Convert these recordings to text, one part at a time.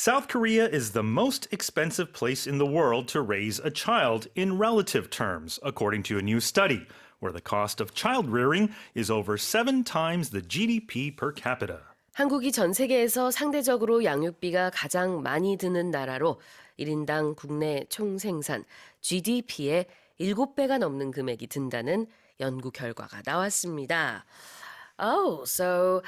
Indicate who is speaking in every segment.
Speaker 1: South Korea is the most expensive place in the world to raise a child in relative terms, according to a new study, where the cost of child rearing is over 7 times the GDP per capita.
Speaker 2: 한국이 전 세계에서 상대적으로 양육비가 가장 많이 드는 나라로 1인당 국내 총생산 GDP의 7배가 넘는 금액이 든다는 연구 결과가 나왔습니다. Oh, so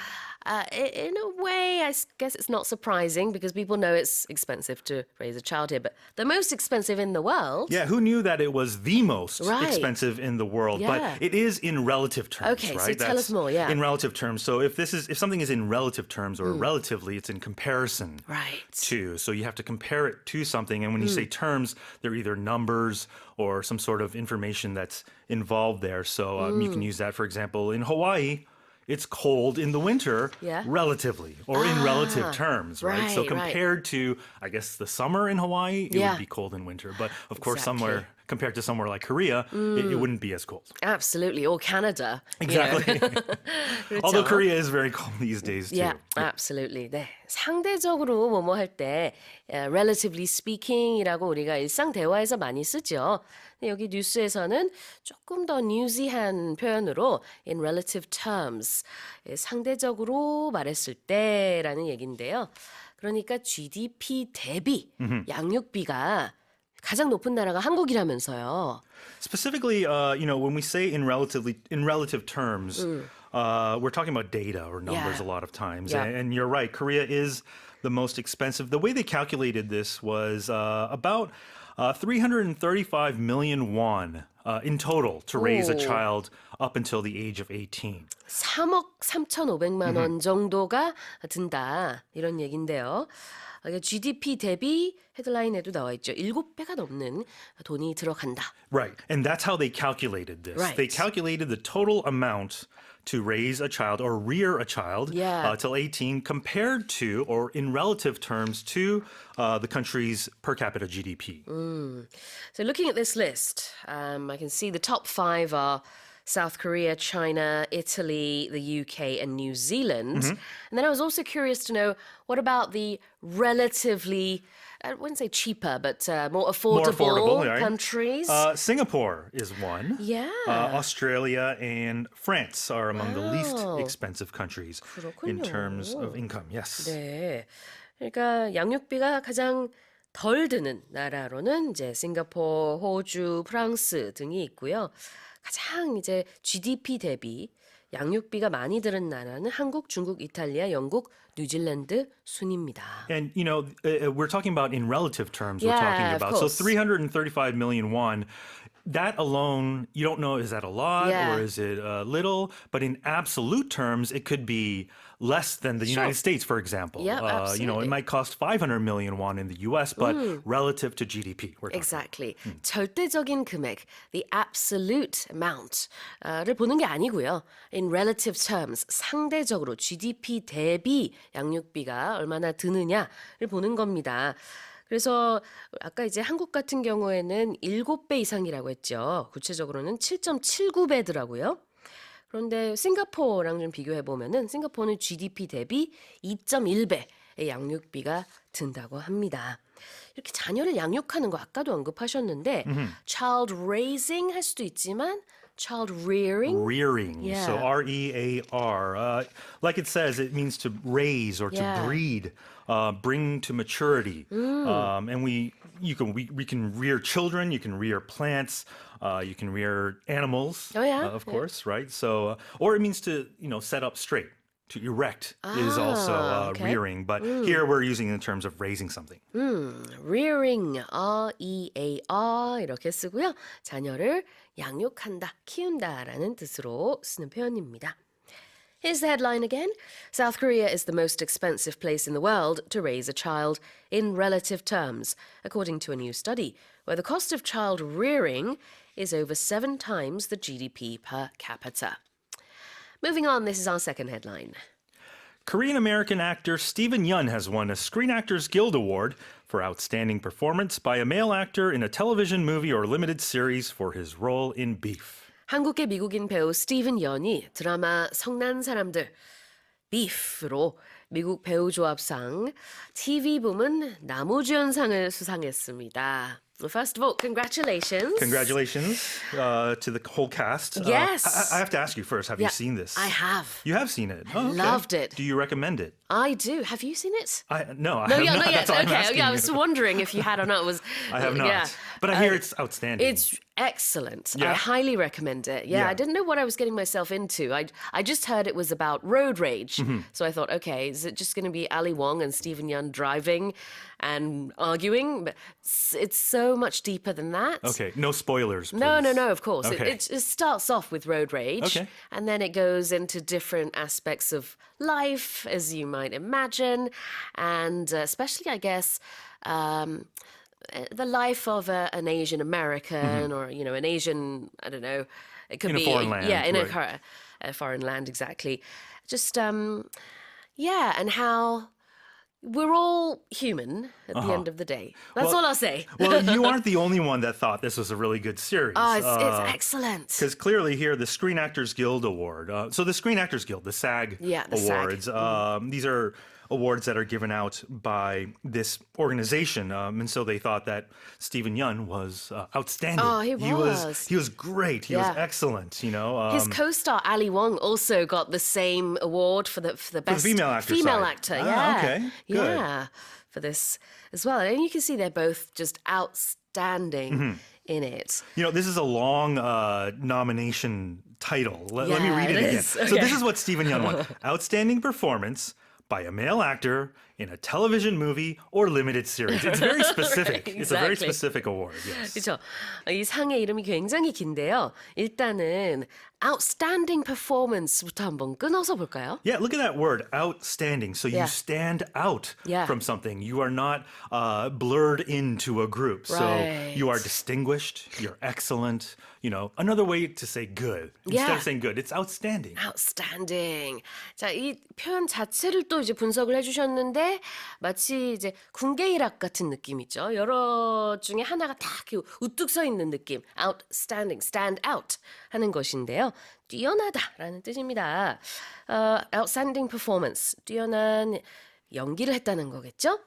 Speaker 2: in a way, I guess it's not surprising because people know it's expensive to raise a child here, but the most expensive in the world.
Speaker 1: Yeah, who knew that it was the most
Speaker 2: Right.
Speaker 1: expensive in the world?
Speaker 2: Yeah.
Speaker 1: But it is in relative terms,
Speaker 2: Okay,
Speaker 1: right?
Speaker 2: so tell us more, yeah.
Speaker 1: In relative terms. So if something is in relative terms or relatively, it's in comparison
Speaker 2: Right.
Speaker 1: to. So you have to compare it to something. And when you say terms, they're either numbers or some sort of information that's involved there. So you can use that, for example, in Hawaii. It's cold in the winter,
Speaker 2: Yeah.
Speaker 1: relatively, or in relative terms, right? So
Speaker 2: right, right.
Speaker 1: compared to, I guess, the summer in Hawaii, it
Speaker 2: Yeah.
Speaker 1: would be cold in winter. But of course,
Speaker 2: Exactly.
Speaker 1: compared to somewhere like Korea, it wouldn't be as cold.
Speaker 2: Absolutely, or Canada.
Speaker 1: Exactly.
Speaker 2: 그렇죠?
Speaker 1: Although Korea is very cold these days, too.
Speaker 2: Yeah, absolutely. 네. 상대적으로 뭐뭐 할 때 relatively speaking이라고 우리가 일상 대화에서 많이 쓰죠. 근데 여기 뉴스에서는 조금 더 뉴시한 표현으로 in relative terms, 상대적으로 말했을 때라는 얘기인데요. 그러니까 GDP 대비 양육비가 가장 높은 나라가 한국이라면서요.
Speaker 1: Specifically, when we say in relative terms, we're talking about data or numbers
Speaker 2: Yeah.
Speaker 1: a lot of times.
Speaker 2: Yeah.
Speaker 1: And you're right, Korea is the most expensive. The way they calculated this was about 335 million won in total to raise a
Speaker 2: 오.
Speaker 1: child up until the age of 18.
Speaker 2: 3억 3,500만 원 정도가 든다. 이런 얘긴데요. GDP 대비 헤드라인에도 나와 있죠. 7배가 넘는 돈이 들어간다.
Speaker 1: Right. And that's how they calculated this.
Speaker 2: Right.
Speaker 1: They calculated the total amount to raise a child or rear a child
Speaker 2: Yeah.
Speaker 1: till 18 compared to or in relative terms to the country's per capita GDP.
Speaker 2: So looking at this list, I can see the top 5 are South Korea, China, Italy, the UK, and New Zealand. And then I was also curious to know, what about the relatively, I wouldn't say cheaper, but more affordable
Speaker 1: right?
Speaker 2: countries?
Speaker 1: Singapore is one.
Speaker 2: Yeah.
Speaker 1: Australia and France are among the least
Speaker 2: Wow.
Speaker 1: expensive countries in
Speaker 2: 그렇군요.
Speaker 1: terms of income. Yes.
Speaker 2: 네. 그러니까 양육비가 가장 덜 드는 나라로는 이제 싱가포르, 호주, 프랑스 등이 있고요. 가장 이제 GDP 대비 양육비가 많이 드는 나라는 한국, 중국, 이탈리아, 영국, 뉴질랜드 순입니다.
Speaker 1: And, we're talking about in relative terms,
Speaker 2: Yeah,
Speaker 1: we're talking
Speaker 2: of
Speaker 1: about. So
Speaker 2: course.
Speaker 1: 335 million won, that alone, you don't know, is that a lot
Speaker 2: Yeah.
Speaker 1: or is it little? But in absolute terms, it could be less than the United States, for example.
Speaker 2: Yeah, absolutely.
Speaker 1: It might cost 500 million won in the US, but relative to GDP, we're talking.
Speaker 2: Exactly. 절대적인 금액, the absolute amount를 보는 게 아니고요. In relative terms, 상대적으로 GDP 대비 양육비가 얼마나 드느냐를 보는 겁니다. 그래서 아까 이제 한국 같은 경우에는 7배 이상이라고 했죠. 구체적으로는 7.79배더라고요. 그런데 싱가포르랑 좀 비교해 보면은 싱가포르는 GDP 대비 2.1배의 양육비가 든다고 합니다. 이렇게 자녀를 양육하는 거 아까도 언급하셨는데 child raising 할 수도 있지만 child rearing.
Speaker 1: Rearing.
Speaker 2: Yeah.
Speaker 1: So R-E-A-R. Like it says, it means to raise or to
Speaker 2: Yeah.
Speaker 1: breed, bring to maturity. And we can rear children, you can rear plants, you can rear animals,
Speaker 2: Oh, yeah?
Speaker 1: of course, right? So, or it means to, set up straight. To erect is also
Speaker 2: okay.
Speaker 1: rearing, but here we're using it in terms of raising something.
Speaker 2: rearing, R-E-A-R 이렇게 쓰고요. 자녀를 양육한다, 키운다라는 뜻으로 쓰는 표현입니다. Here's the headline again. South Korea is the most expensive place in the world to raise a child in relative terms, according to a new study, where the cost of child rearing is over 7 times the GDP per capita. Moving on, this is our second headline.
Speaker 1: Korean-American actor Steven Yeun has won a Screen Actors Guild Award for outstanding performance by a male actor in a television movie or limited series for his role in Beef.
Speaker 2: 한국계 미국인 배우 스티븐 연이 드라마 성난 사람들 비프로 미국 배우조합상, TV 부문 나무주연상을 수상했습니다. Well, first of all, congratulations.
Speaker 1: Congratulations to the whole cast.
Speaker 2: Yes.
Speaker 1: I have to ask you first, have you seen this?
Speaker 2: I have.
Speaker 1: You have seen it? Oh, okay.
Speaker 2: Loved it.
Speaker 1: Do you recommend it?
Speaker 2: I do. Have you seen it?
Speaker 1: No, I
Speaker 2: No,
Speaker 1: have
Speaker 2: yeah,
Speaker 1: not.
Speaker 2: not yet.
Speaker 1: That's why I'm
Speaker 2: Okay,
Speaker 1: asking
Speaker 2: yeah, I
Speaker 1: you.
Speaker 2: was wondering if you had or not.
Speaker 1: I have not.
Speaker 2: Yeah.
Speaker 1: But I hear it's outstanding.
Speaker 2: It's excellent.
Speaker 1: Yeah?
Speaker 2: I highly recommend it. Yeah,
Speaker 1: Yeah.
Speaker 2: I didn't know what I was getting myself into. I just heard it was about road rage. So I thought, okay, is it just going to be Ali Wong and Stephen Yeun driving and arguing? But it's so much deeper than that.
Speaker 1: Okay, no spoilers, please.
Speaker 2: No, of course.
Speaker 1: Okay.
Speaker 2: It starts off with road rage,
Speaker 1: Okay.
Speaker 2: and then it goes into different aspects of life, as you might imagine, and especially, I guess, the life of an Asian American or, an Asian, I don't know, it could
Speaker 1: In a
Speaker 2: be
Speaker 1: foreign land,
Speaker 2: yeah, in
Speaker 1: right.
Speaker 2: a foreign land, exactly. Just and how we're all human at the end of the day. That's all I'll say.
Speaker 1: Well, you aren't the only one that thought this was a really good series.
Speaker 2: Oh, it's excellent.
Speaker 1: Because clearly here, the Screen Actors Guild Award. So the Screen Actors Guild, the SAG
Speaker 2: Yeah, the SAG.
Speaker 1: Awards. These are awards that are given out by this organization. And so they thought that Stephen Yeun was outstanding.
Speaker 2: Oh, he was.
Speaker 1: He was great. He was
Speaker 2: Yeah.
Speaker 1: excellent,
Speaker 2: His co-star Ali Wong also got the same award for the best
Speaker 1: female actor side.
Speaker 2: actor.
Speaker 1: Ah,
Speaker 2: Yeah,
Speaker 1: okay. Good.
Speaker 2: Yeah, for this as well. And you can see they're both just outstanding in it.
Speaker 1: This is a long nomination title. Let me
Speaker 2: Yeah,
Speaker 1: read
Speaker 2: it
Speaker 1: it again.
Speaker 2: is.
Speaker 1: So
Speaker 2: Okay.
Speaker 1: this is what Stephen Yeun won. Outstanding performance by a male actor in a television movie or limited series. It's very specific. It's a very
Speaker 2: Exactly.
Speaker 1: specific award. Yes.
Speaker 2: 그렇죠. 이 상의 이름이 굉장히 긴데요. 일단은 outstanding performance부터 한번 끊어서 볼까요?
Speaker 1: Yeah, look at that word, outstanding. So you
Speaker 2: Yeah.
Speaker 1: stand out
Speaker 2: Yeah.
Speaker 1: from something. You are not blurred into a group. So you are
Speaker 2: Right.
Speaker 1: distinguished. You're excellent. Another way to say good. Instead
Speaker 2: Yeah.
Speaker 1: of saying good, it's outstanding.
Speaker 2: Outstanding. 자, 이 표현 자체를 또 이제 분석을 해주셨는데 마치 이제 군계일학 같은 느낌이죠. 여러 중에 하나가 딱 이렇게 우뚝 서 있는 느낌. Outstanding, stand out 하는 것인데요. 뛰어나다라는 뜻입니다. Outstanding performance, 뛰어난 연기를 했다는 거겠죠?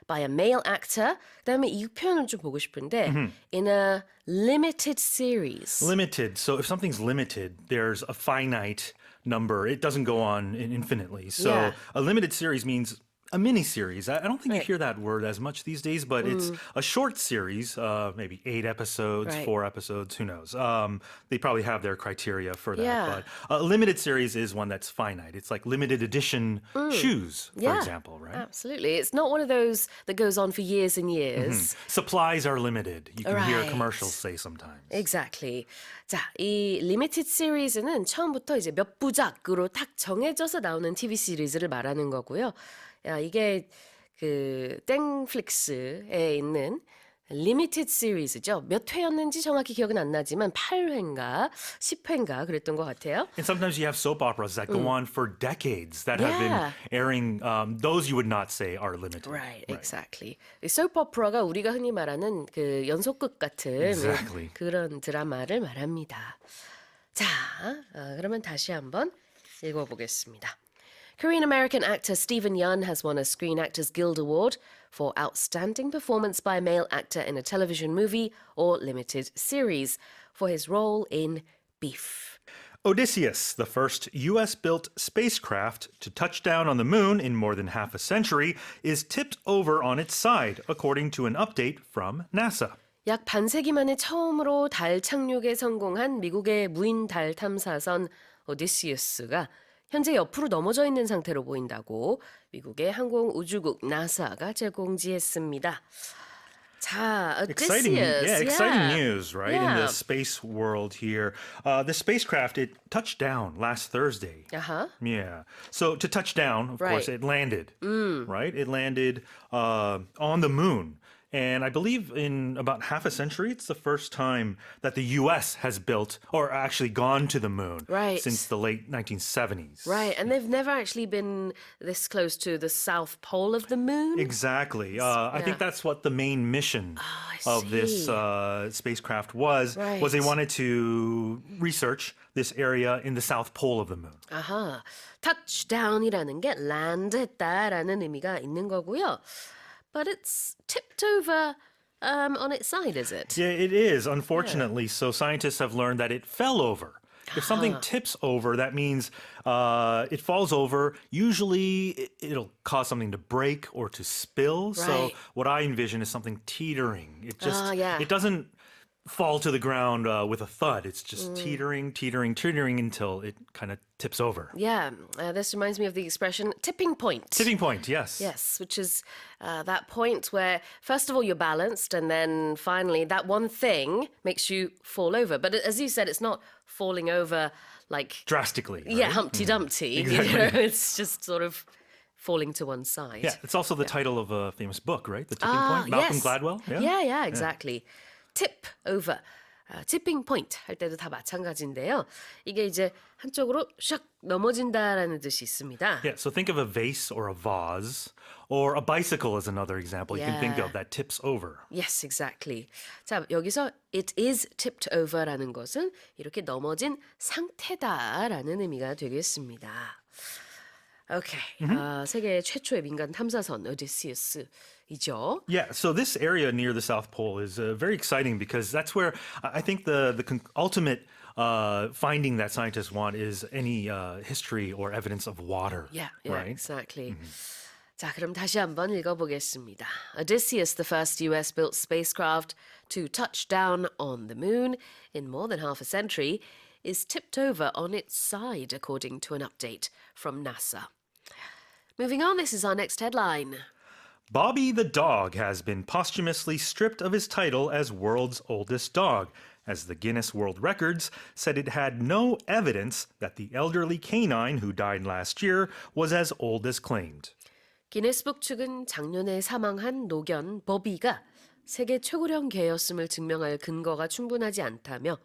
Speaker 2: By a male actor. 그다음에 이 표현을 좀 보고 싶은데 in a limited series.
Speaker 1: Limited. So if something's limited, there's a finite number. It doesn't go on infinitely. So
Speaker 2: Yeah.
Speaker 1: a limited series means a mini series. I don't think you
Speaker 2: Right.
Speaker 1: hear that word as much these days, but it's a short series, maybe 8 episodes,
Speaker 2: Right.
Speaker 1: 4 episodes, who knows. They probably have their criteria for that.
Speaker 2: Yeah.
Speaker 1: But a limited series is one that's finite. It's like limited edition shoes, for
Speaker 2: Yeah.
Speaker 1: example, right?
Speaker 2: Absolutely. It's not one of those that goes on for years and years.
Speaker 1: Supplies are limited. You can hear
Speaker 2: Right.
Speaker 1: commercials say sometimes.
Speaker 2: Exactly. 자, 이 리미티드 시리즈는 처음부터 이제 몇 부작으로 딱 정해져서 나오는 TV 시리즈를 말하는 거고요. 야, 이게 그 땡플릭스에 있는 리미티드 시리즈죠. 몇 회였는지 정확히 기억은 안 나지만 8회인가 10회인가 그랬던 것 같아요.
Speaker 1: And sometimes you have soap operas that go on for decades that have been
Speaker 2: Yeah.
Speaker 1: airing. Those you would not say are limited.
Speaker 2: Right, exactly. 소프 오퍼라가 우리가 흔히 말하는 그 연속극 같은
Speaker 1: Exactly.
Speaker 2: 그런 드라마를 말합니다. 자, 그러면 다시 한번 읽어보겠습니다. Korean American actor Stephen Yeun has won a Screen Actors Guild Award for outstanding performance by a male actor in a television movie or limited series for his role in Beef.
Speaker 1: Odysseus, the first U.S.-built spacecraft to touch down on the moon in more than half a century, is tipped over on its side, according to an update from NASA.
Speaker 2: 약 반세기 만에 처음으로 달 착륙에 성공한 미국의 무인 달 탐사선 오디시우스가 현재 옆으로 넘어져 있는 상태로 보인다고 미국의 항공우주국 나사가 제공지했습니다. 자,
Speaker 1: Exciting,
Speaker 2: Odysseus.
Speaker 1: exciting news, right? In
Speaker 2: Yeah.
Speaker 1: the space world here. The spacecraft, it touched down last Thursday.
Speaker 2: Uh-huh.
Speaker 1: Yeah. So to touch down, of course,
Speaker 2: Right.
Speaker 1: it landed, right? It landed on the moon. And I believe in about half a century, it's the first time that the U.S. has built or actually gone to the moon
Speaker 2: Right.
Speaker 1: since the late 1970s.
Speaker 2: Right, and they've never actually been this close to the south pole of the moon.
Speaker 1: Exactly. I think that's what the main mission
Speaker 2: I
Speaker 1: of this
Speaker 2: see.
Speaker 1: spacecraft was
Speaker 2: Right.
Speaker 1: they wanted to research this area in the south pole of the moon.
Speaker 2: 아하, touchdown이라는 게 land했다라는 의미가 있는 거고요. But it's tipped over on its side, is it?
Speaker 1: Yeah, it is, unfortunately. So scientists have learned that it fell over. If something tips over, that means it falls over. Usually, it'll cause something to break or to spill. So
Speaker 2: Right.
Speaker 1: what I envision is something teetering. It just
Speaker 2: yeah.
Speaker 1: it doesn't fall to the ground with a thud. It's just teetering until it kind of tips over.
Speaker 2: Yeah, this reminds me of the expression tipping point.
Speaker 1: Tipping point, yes.
Speaker 2: Yes, which is that point where, first of all, you're balanced, and then finally, that one thing makes you fall over. But as you said, it's not falling over like,
Speaker 1: Drastically.
Speaker 2: yeah,
Speaker 1: right?
Speaker 2: Humpty Dumpty.
Speaker 1: Exactly.
Speaker 2: You know, it's just sort of falling to one side.
Speaker 1: Yeah, it's also the title of a famous book, right? The Tipping Point. Malcolm
Speaker 2: yes.
Speaker 1: Gladwell.
Speaker 2: Yeah, exactly. Tip over. tipping point 할 때도 다 마찬가지인데요. 이게 이제 한쪽으로 샥 넘어진다라는 뜻이 있습니다.
Speaker 1: Yeah, so think of a vase or a vase, or a bicycle is another example you can think
Speaker 2: Yeah.
Speaker 1: of that tips over.
Speaker 2: Yes, exactly. 자, 여기서 it is tipped over라는 것은 이렇게 넘어진 상태다라는 의미가 되겠습니다. 오케이. 세계 최초의 민간 탐사선 오디시우스이죠.
Speaker 1: Yeah, so this area near the South Pole is very exciting because that's where I think the ultimate finding that scientists want is any history or evidence of water.
Speaker 2: Yeah,
Speaker 1: right?
Speaker 2: exactly. 자, 그럼 다시 한번 읽어보겠습니다. Odysseus, the first US-built spacecraft to touch down on the moon in more than half a century, is tipped over on its side, according to an update from NASA. Moving on, this is our next headline.
Speaker 1: Bobby the dog has been posthumously stripped of his title as world's oldest dog, as the Guinness World Records said it had no evidence that the elderly canine who died last year was as old as claimed.
Speaker 2: 기네스북 측은 작년에 사망한 노견 버비가 세계 최고령 개였음을 증명할 근거가 충분하지 않다며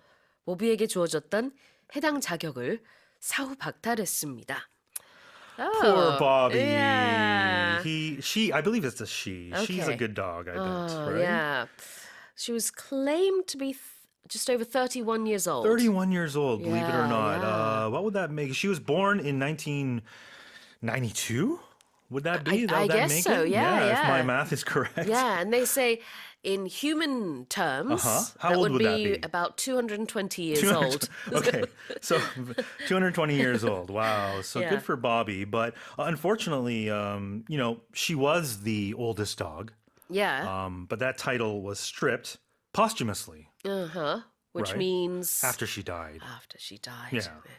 Speaker 2: 버비에게 주어졌던 해당 자격을 사후 박탈했습니다.
Speaker 1: Poor Bobby.
Speaker 2: Yeah.
Speaker 1: She, I believe it's a she. She's a
Speaker 2: Okay.
Speaker 1: good dog, I bet, right?
Speaker 2: Yeah. She was claimed to be just over 31 years old.
Speaker 1: 31 years old, believe it or
Speaker 2: Yeah,
Speaker 1: not.
Speaker 2: yeah.
Speaker 1: What would that make? She was born in 1992? Would that be?
Speaker 2: I
Speaker 1: Would that
Speaker 2: guess
Speaker 1: make
Speaker 2: so,
Speaker 1: it?
Speaker 2: yeah,
Speaker 1: if my
Speaker 2: yeah.
Speaker 1: math is correct.
Speaker 2: Yeah, and they say in human terms,
Speaker 1: How
Speaker 2: that
Speaker 1: old
Speaker 2: would
Speaker 1: would that
Speaker 2: be
Speaker 1: be?
Speaker 2: about 220 years old.
Speaker 1: Okay, so 220 years old. Wow, so
Speaker 2: Yeah.
Speaker 1: good for Bobby. But unfortunately, she was the oldest dog.
Speaker 2: Yeah.
Speaker 1: But that title was stripped posthumously
Speaker 2: Which
Speaker 1: right.
Speaker 2: means
Speaker 1: after she died.
Speaker 2: after she died.
Speaker 1: Yeah.
Speaker 2: 네.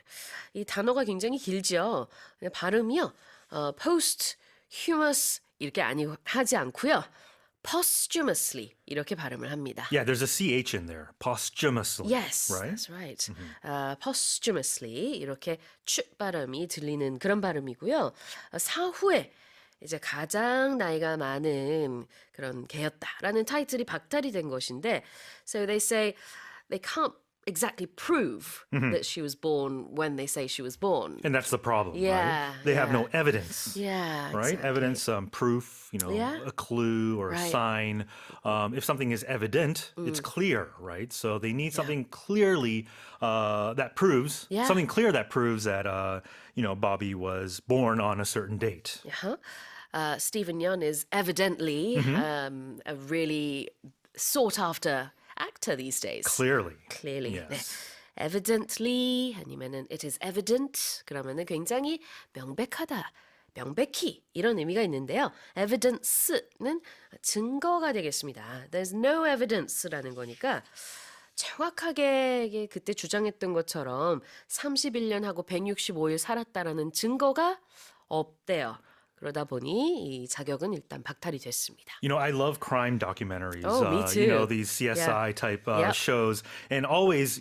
Speaker 2: 이 단어가 굉장히 길죠. 그냥 발음이요. posthumous 이렇게 하지 않고요. posthumously 이렇게 발음을 합니다.
Speaker 1: Yeah, there's a CH in there. Posthumously.
Speaker 2: Yes,
Speaker 1: Right?
Speaker 2: that's right. posthumously 이렇게 축 발음이 들리는 그런 발음이고요. 사후에 이제 가장 나이가 많은 그런 개였다라는 타이틀이 박탈이 된 것인데, so they say they can't exactly prove that she was born when they say she was born.
Speaker 1: And that's the problem,
Speaker 2: Yeah,
Speaker 1: right? They have no
Speaker 2: yeah.
Speaker 1: evidence.
Speaker 2: Yeah,
Speaker 1: Right?
Speaker 2: exactly.
Speaker 1: Evidence, proof,
Speaker 2: Yeah.
Speaker 1: a clue or a
Speaker 2: Right.
Speaker 1: sign. If something is evident, it's clear, right? So they need something clearly that proves,
Speaker 2: Yeah.
Speaker 1: something clear that proves that, Bobby was born on a certain date.
Speaker 2: Stephen Yeun is evidently a really sought after actor these days.
Speaker 1: Clearly.
Speaker 2: Clearly.
Speaker 1: Yes.
Speaker 2: 네. Evidently 아니면은 it is evident 그러면은 굉장히 명백하다. 명백히 이런 의미가 있는데요. evidence는 증거가 되겠습니다. There's no evidence라는 거니까 정확하게 이게 그때 주장했던 것처럼 31년하고 165일 살았다라는 증거가 없대요. 그러다 보니 이 자격은 일단 박탈이 됐습니다.
Speaker 1: I love crime documentaries.
Speaker 2: Oh, me too.
Speaker 1: These CSI type
Speaker 2: Yep.
Speaker 1: shows, and always,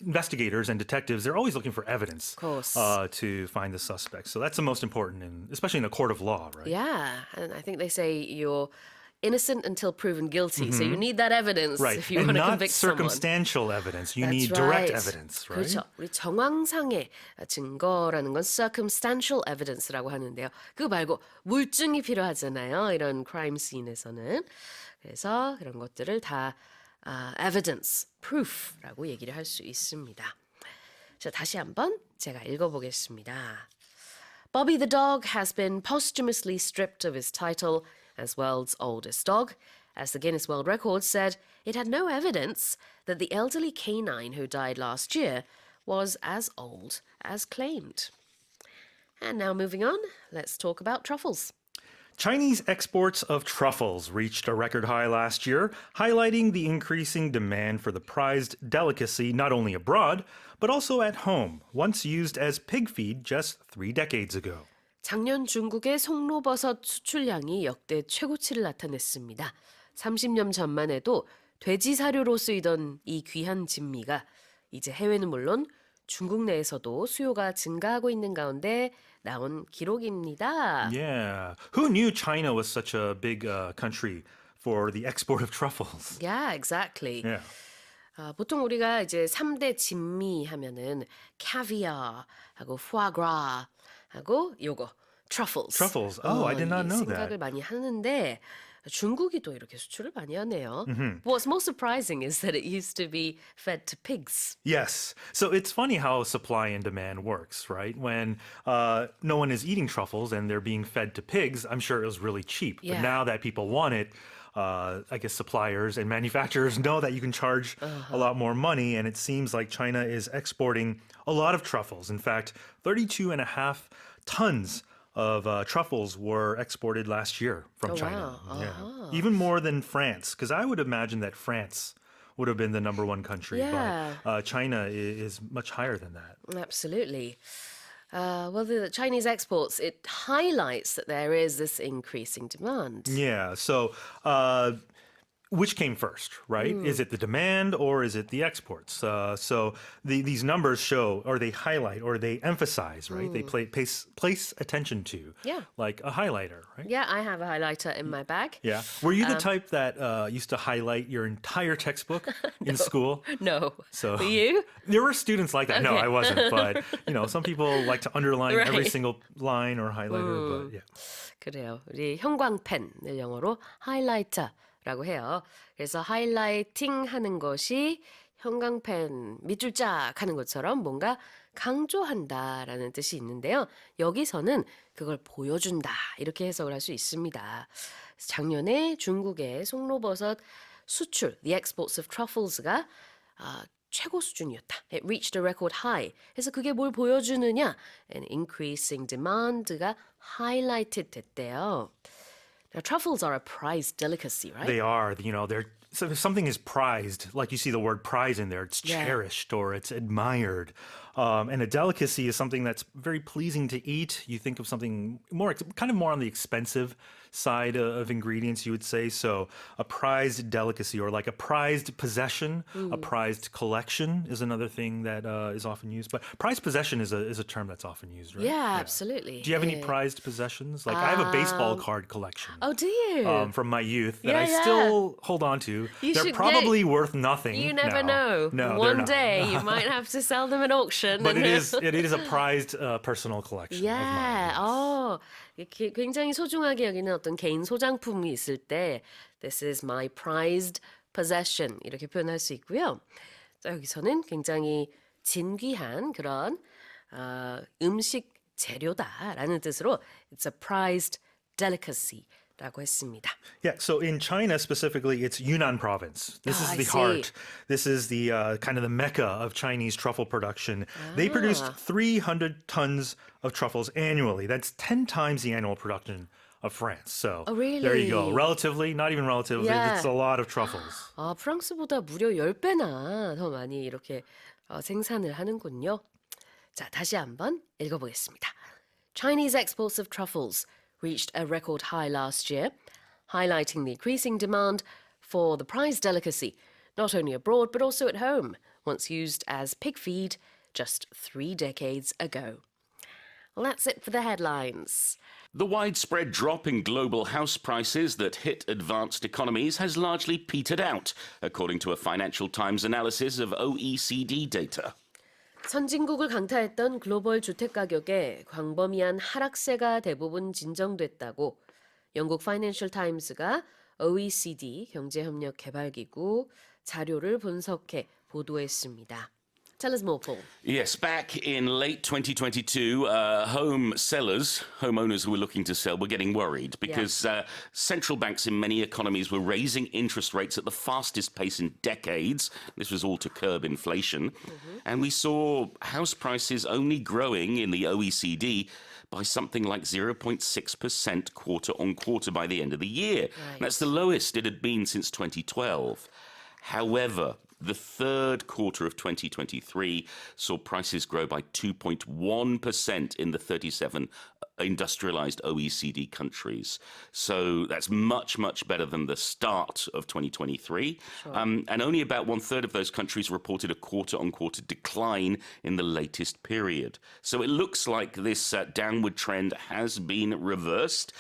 Speaker 1: investigators and detectives, they're always looking for evidence
Speaker 2: Of course.
Speaker 1: to find the suspect. So that's the most important, especially in a court of law, right?
Speaker 2: Yeah, and I think they say you're innocent until proven guilty. So you need that evidence
Speaker 1: Right.
Speaker 2: if you
Speaker 1: And
Speaker 2: want to
Speaker 1: not
Speaker 2: convict someone.
Speaker 1: circumstantial evidence. You
Speaker 2: That's
Speaker 1: need direct
Speaker 2: right.
Speaker 1: evidence, right?
Speaker 2: 그렇죠. 우리 정황상의 증거라는 건 circumstantial evidence라고 하는데요. 그거 말고 물증이 필요하잖아요. 이런 crime scene에서는. 그래서 그런 것들을 다 evidence, proof라고 얘기를 할 수 있습니다. 자, 다시 한번 제가 읽어보겠습니다. Bobby the dog has been posthumously stripped of his title as world's oldest dog. As the Guinness World Records said, it had no evidence that the elderly canine who died last year was as old as claimed. And now moving on, let's talk about truffles.
Speaker 1: Chinese exports of truffles reached a record high last year, highlighting the increasing demand for the prized delicacy not only abroad, but also at home, once used as pig feed just 3 decades ago.
Speaker 2: 작년 중국의 송로버섯 수출량이 역대 최고치를 나타냈습니다. 30년 전만 해도 돼지 사료로 쓰이던 이 귀한 진미가 이제 해외는 물론 중국 내에서도 수요가 증가하고 있는 가운데 나온 기록입니다.
Speaker 1: Yeah. Who knew China was such a big country for the export of truffles?
Speaker 2: Yeah, exactly.
Speaker 1: Yeah.
Speaker 2: 보통 우리가 이제 3대 진미 하면은 caviar 하고 foie gras 하고 요거 truffles.
Speaker 1: Truffles. Oh, I did not
Speaker 2: 이
Speaker 1: know
Speaker 2: 생각을
Speaker 1: that.
Speaker 2: 많이 하는데 중국이 또 이렇게 수출을 많이 하네요. What's most surprising is that it used to be fed to pigs.
Speaker 1: Yes. So it's funny how supply and demand works, right? When no one is eating truffles and they're being fed to pigs, I'm sure it was really cheap.
Speaker 2: Yeah.
Speaker 1: But now that people want it, I guess suppliers and manufacturers know that you can charge a lot more money. And it seems like China is exporting a lot of truffles. In fact, 32.5 tons of truffles were exported last year from China.
Speaker 2: wow.
Speaker 1: Yeah. Even more than France, because I would imagine that France would have been the number one country.
Speaker 2: Yeah.
Speaker 1: But China is much higher than that.
Speaker 2: Absolutely. Well, the Chinese exports, it highlights that there is this increasing demand.
Speaker 1: Yeah. So which came first, right? Is it the demand or is it the exports? So these numbers show, or they highlight, or they emphasize, right? They place attention to,
Speaker 2: Yeah.
Speaker 1: like a highlighter, right?
Speaker 2: Yeah, I have a highlighter in my bag.
Speaker 1: Yeah. Were you the type that used to highlight your entire textbook in school?
Speaker 2: No.
Speaker 1: So
Speaker 2: For you?
Speaker 1: there were students like that. No,
Speaker 2: Okay.
Speaker 1: I wasn't. But some people like to underline every
Speaker 2: Right.
Speaker 1: single line or highlighter. But yeah.
Speaker 2: 그래요. 우리 형광펜을 영어로 하이라이터라고 해요. 그래서 하이라이팅 하는 것이 형광펜 밑줄 쫙 하는 것처럼 뭔가 강조한다라는 뜻이 있는데요. 여기서는 그걸 보여준다 이렇게 해석을 할 수 있습니다. 작년에 중국의 송로버섯 수출, the exports of truffles가 최고 수준이었다. It reached a record high. 그래서 그게 뭘 보여주느냐? An increasing demand가 highlighted 됐대요. Now, truffles are a prized delicacy, right?
Speaker 1: They are, they're so if something is prized, like you see the word prize in there, it's
Speaker 2: Yeah.
Speaker 1: cherished or it's admired. And a delicacy is something that's very pleasing to eat. You think of something kind of more on the expensive side of ingredients, you would say. So a prized delicacy or like a prized possession, a prized collection is another thing that is often used. But prized possession is a term that's often used, right?
Speaker 2: Yeah, absolutely.
Speaker 1: Do you have any
Speaker 2: 예.
Speaker 1: prized possessions? Like I have a baseball card collection.
Speaker 2: Oh, do you?
Speaker 1: From my youth that
Speaker 2: Yeah,
Speaker 1: I
Speaker 2: yeah.
Speaker 1: still hold on to.
Speaker 2: You
Speaker 1: They're
Speaker 2: should
Speaker 1: probably worth nothing.
Speaker 2: You never
Speaker 1: now.
Speaker 2: know.
Speaker 1: No, they're
Speaker 2: One
Speaker 1: not.
Speaker 2: day you might have to sell them at auction.
Speaker 1: But it is a prized personal collection.
Speaker 2: Yeah.
Speaker 1: Of mine.
Speaker 2: 이렇게 굉장히 소중하게 여기는 어떤 개인 소장품이 있을 때 This is my prized possession 이렇게 표현할 수 있고요. 자, 여기서는 굉장히 진귀한 그런 음식 재료다라는 뜻으로 It's a prized delicacy 라고 했습니다.
Speaker 1: Yeah, so in China specifically, it's Yunnan province. This is
Speaker 2: I
Speaker 1: the
Speaker 2: see.
Speaker 1: heart. This is the kind of the mecca of Chinese truffle production. They produced 300 tons of truffles annually. That's 10 times the annual production of France. So
Speaker 2: Oh, really?
Speaker 1: there you go. Relatively, not even relatively,
Speaker 2: Yeah.
Speaker 1: it's a lot of truffles.
Speaker 2: 프랑스보다 무려 10배나 더 많이 이렇게 생산을 하는군요. 자, 다시 한번 읽어보겠습니다. Chinese exports of truffles reached a record high last year, highlighting the increasing demand for the prized delicacy, not only abroad but also at home, once used as pig feed just 3 decades ago. Well, that's it for the headlines.
Speaker 3: The widespread drop in global house prices that hit advanced economies has largely petered out, according to a Financial Times analysis of OECD data.
Speaker 2: 선진국을 강타했던 글로벌 주택 가격에 광범위한 하락세가 대부분 진정됐다고 영국 파이낸셜 타임스가 OECD 경제협력개발기구 자료를 분석해 보도했습니다. Tell us more, Paul.
Speaker 3: Yes, back in late 2022, homeowners who were looking to sell, were getting worried because central banks in many economies were raising interest rates at the fastest pace in decades. This was all to curb inflation. And we saw house prices only growing in the OECD by something like 0.6% quarter on quarter by the end of the year.
Speaker 2: Right.
Speaker 3: That's the lowest it had been since 2012. However, the third quarter of 2023 saw prices grow by 2.1% in the 37 industrialized OECD countries. So that's much, much better than the start of 2023.
Speaker 2: Sure.
Speaker 3: And only about one-third of those countries reported a quarter-on-quarter decline in the latest period. So it looks like this downward trend has been reversed.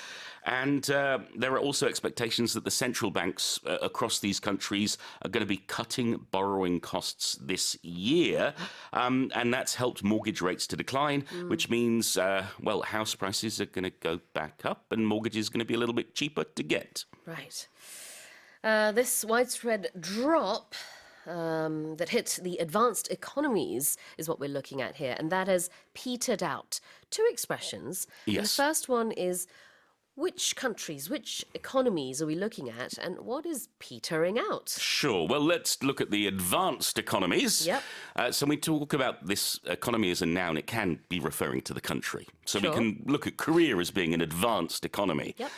Speaker 3: And there are also expectations that the central banks across these countries are going to be cutting borrowing costs this year. And that's helped mortgage rates to decline, which means, house prices are going to go back up and mortgages are going to be a little bit cheaper to get.
Speaker 2: Right. This widespread drop that hit the advanced economies is what we're looking at here, and that has petered out. Two expressions.
Speaker 3: Yes.
Speaker 2: And the first one is, which countries, which economies are we looking at, and what is petering out?
Speaker 3: Sure. Well, let's look at the advanced economies.
Speaker 2: Yep.
Speaker 3: So when we talk about this economy as a noun, it can be referring to the country. So
Speaker 2: Sure.
Speaker 3: we can look at Korea as being an advanced economy.
Speaker 2: Yep.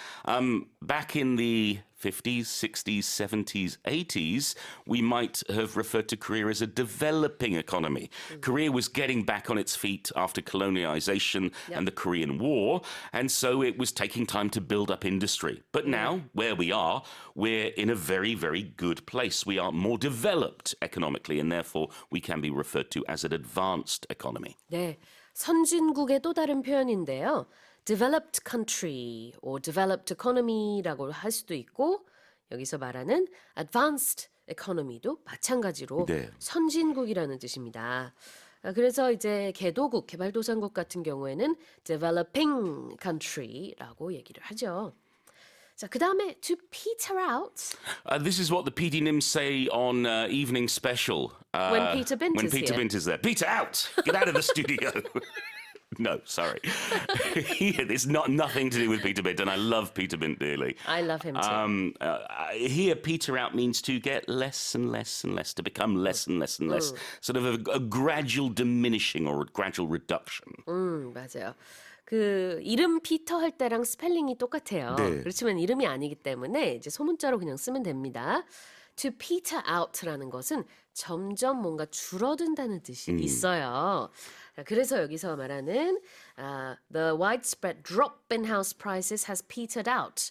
Speaker 3: Back in the 50s, 60s, 70s, 80s, we might have referred to Korea as a developing economy. Korea was getting back on its feet after colonialization and the Korean War, and so it was taking time to build up industry. But now, where we are, we're in a very, very good place. We are more developed economically, and therefore we can be referred to as an advanced economy.
Speaker 2: 네, 선진국의 또 다른 표현인데요. Developed country or developed economy라고 할 수도 있고 여기서 말하는 advanced economy도 마찬가지로
Speaker 3: 네.
Speaker 2: 선진국이라는 뜻입니다. 그래서 이제 개도국, 개발도상국 같은 경우에는 developing country라고 얘기를 하죠. 자, 그 다음에 to peter out.
Speaker 3: This is what the PD Nims say on Evening Special.
Speaker 2: When Peter Bint
Speaker 3: when
Speaker 2: is
Speaker 3: Peter
Speaker 2: here.
Speaker 3: Bint is there. Peter, out! Get out of the studio. No, sorry. It's nothing to do with Peter Bint, and I love Peter Bint dearly.
Speaker 2: I love him too.
Speaker 3: Here, peter out means to get less and less and less, to become less and less and less. Sort of a gradual diminishing or a gradual reduction.
Speaker 2: 맞아요. 그 이름 피터 할 때랑 스펠링이 똑같아요.
Speaker 3: 네.
Speaker 2: 그렇지만 이름이 아니기 때문에 이제 소문자로 그냥 쓰면 됩니다. To peter out라는 것은 점점 뭔가 줄어든다는 뜻이 있어요. 그래서 여기서 말하는 the widespread drop in house prices has petered out.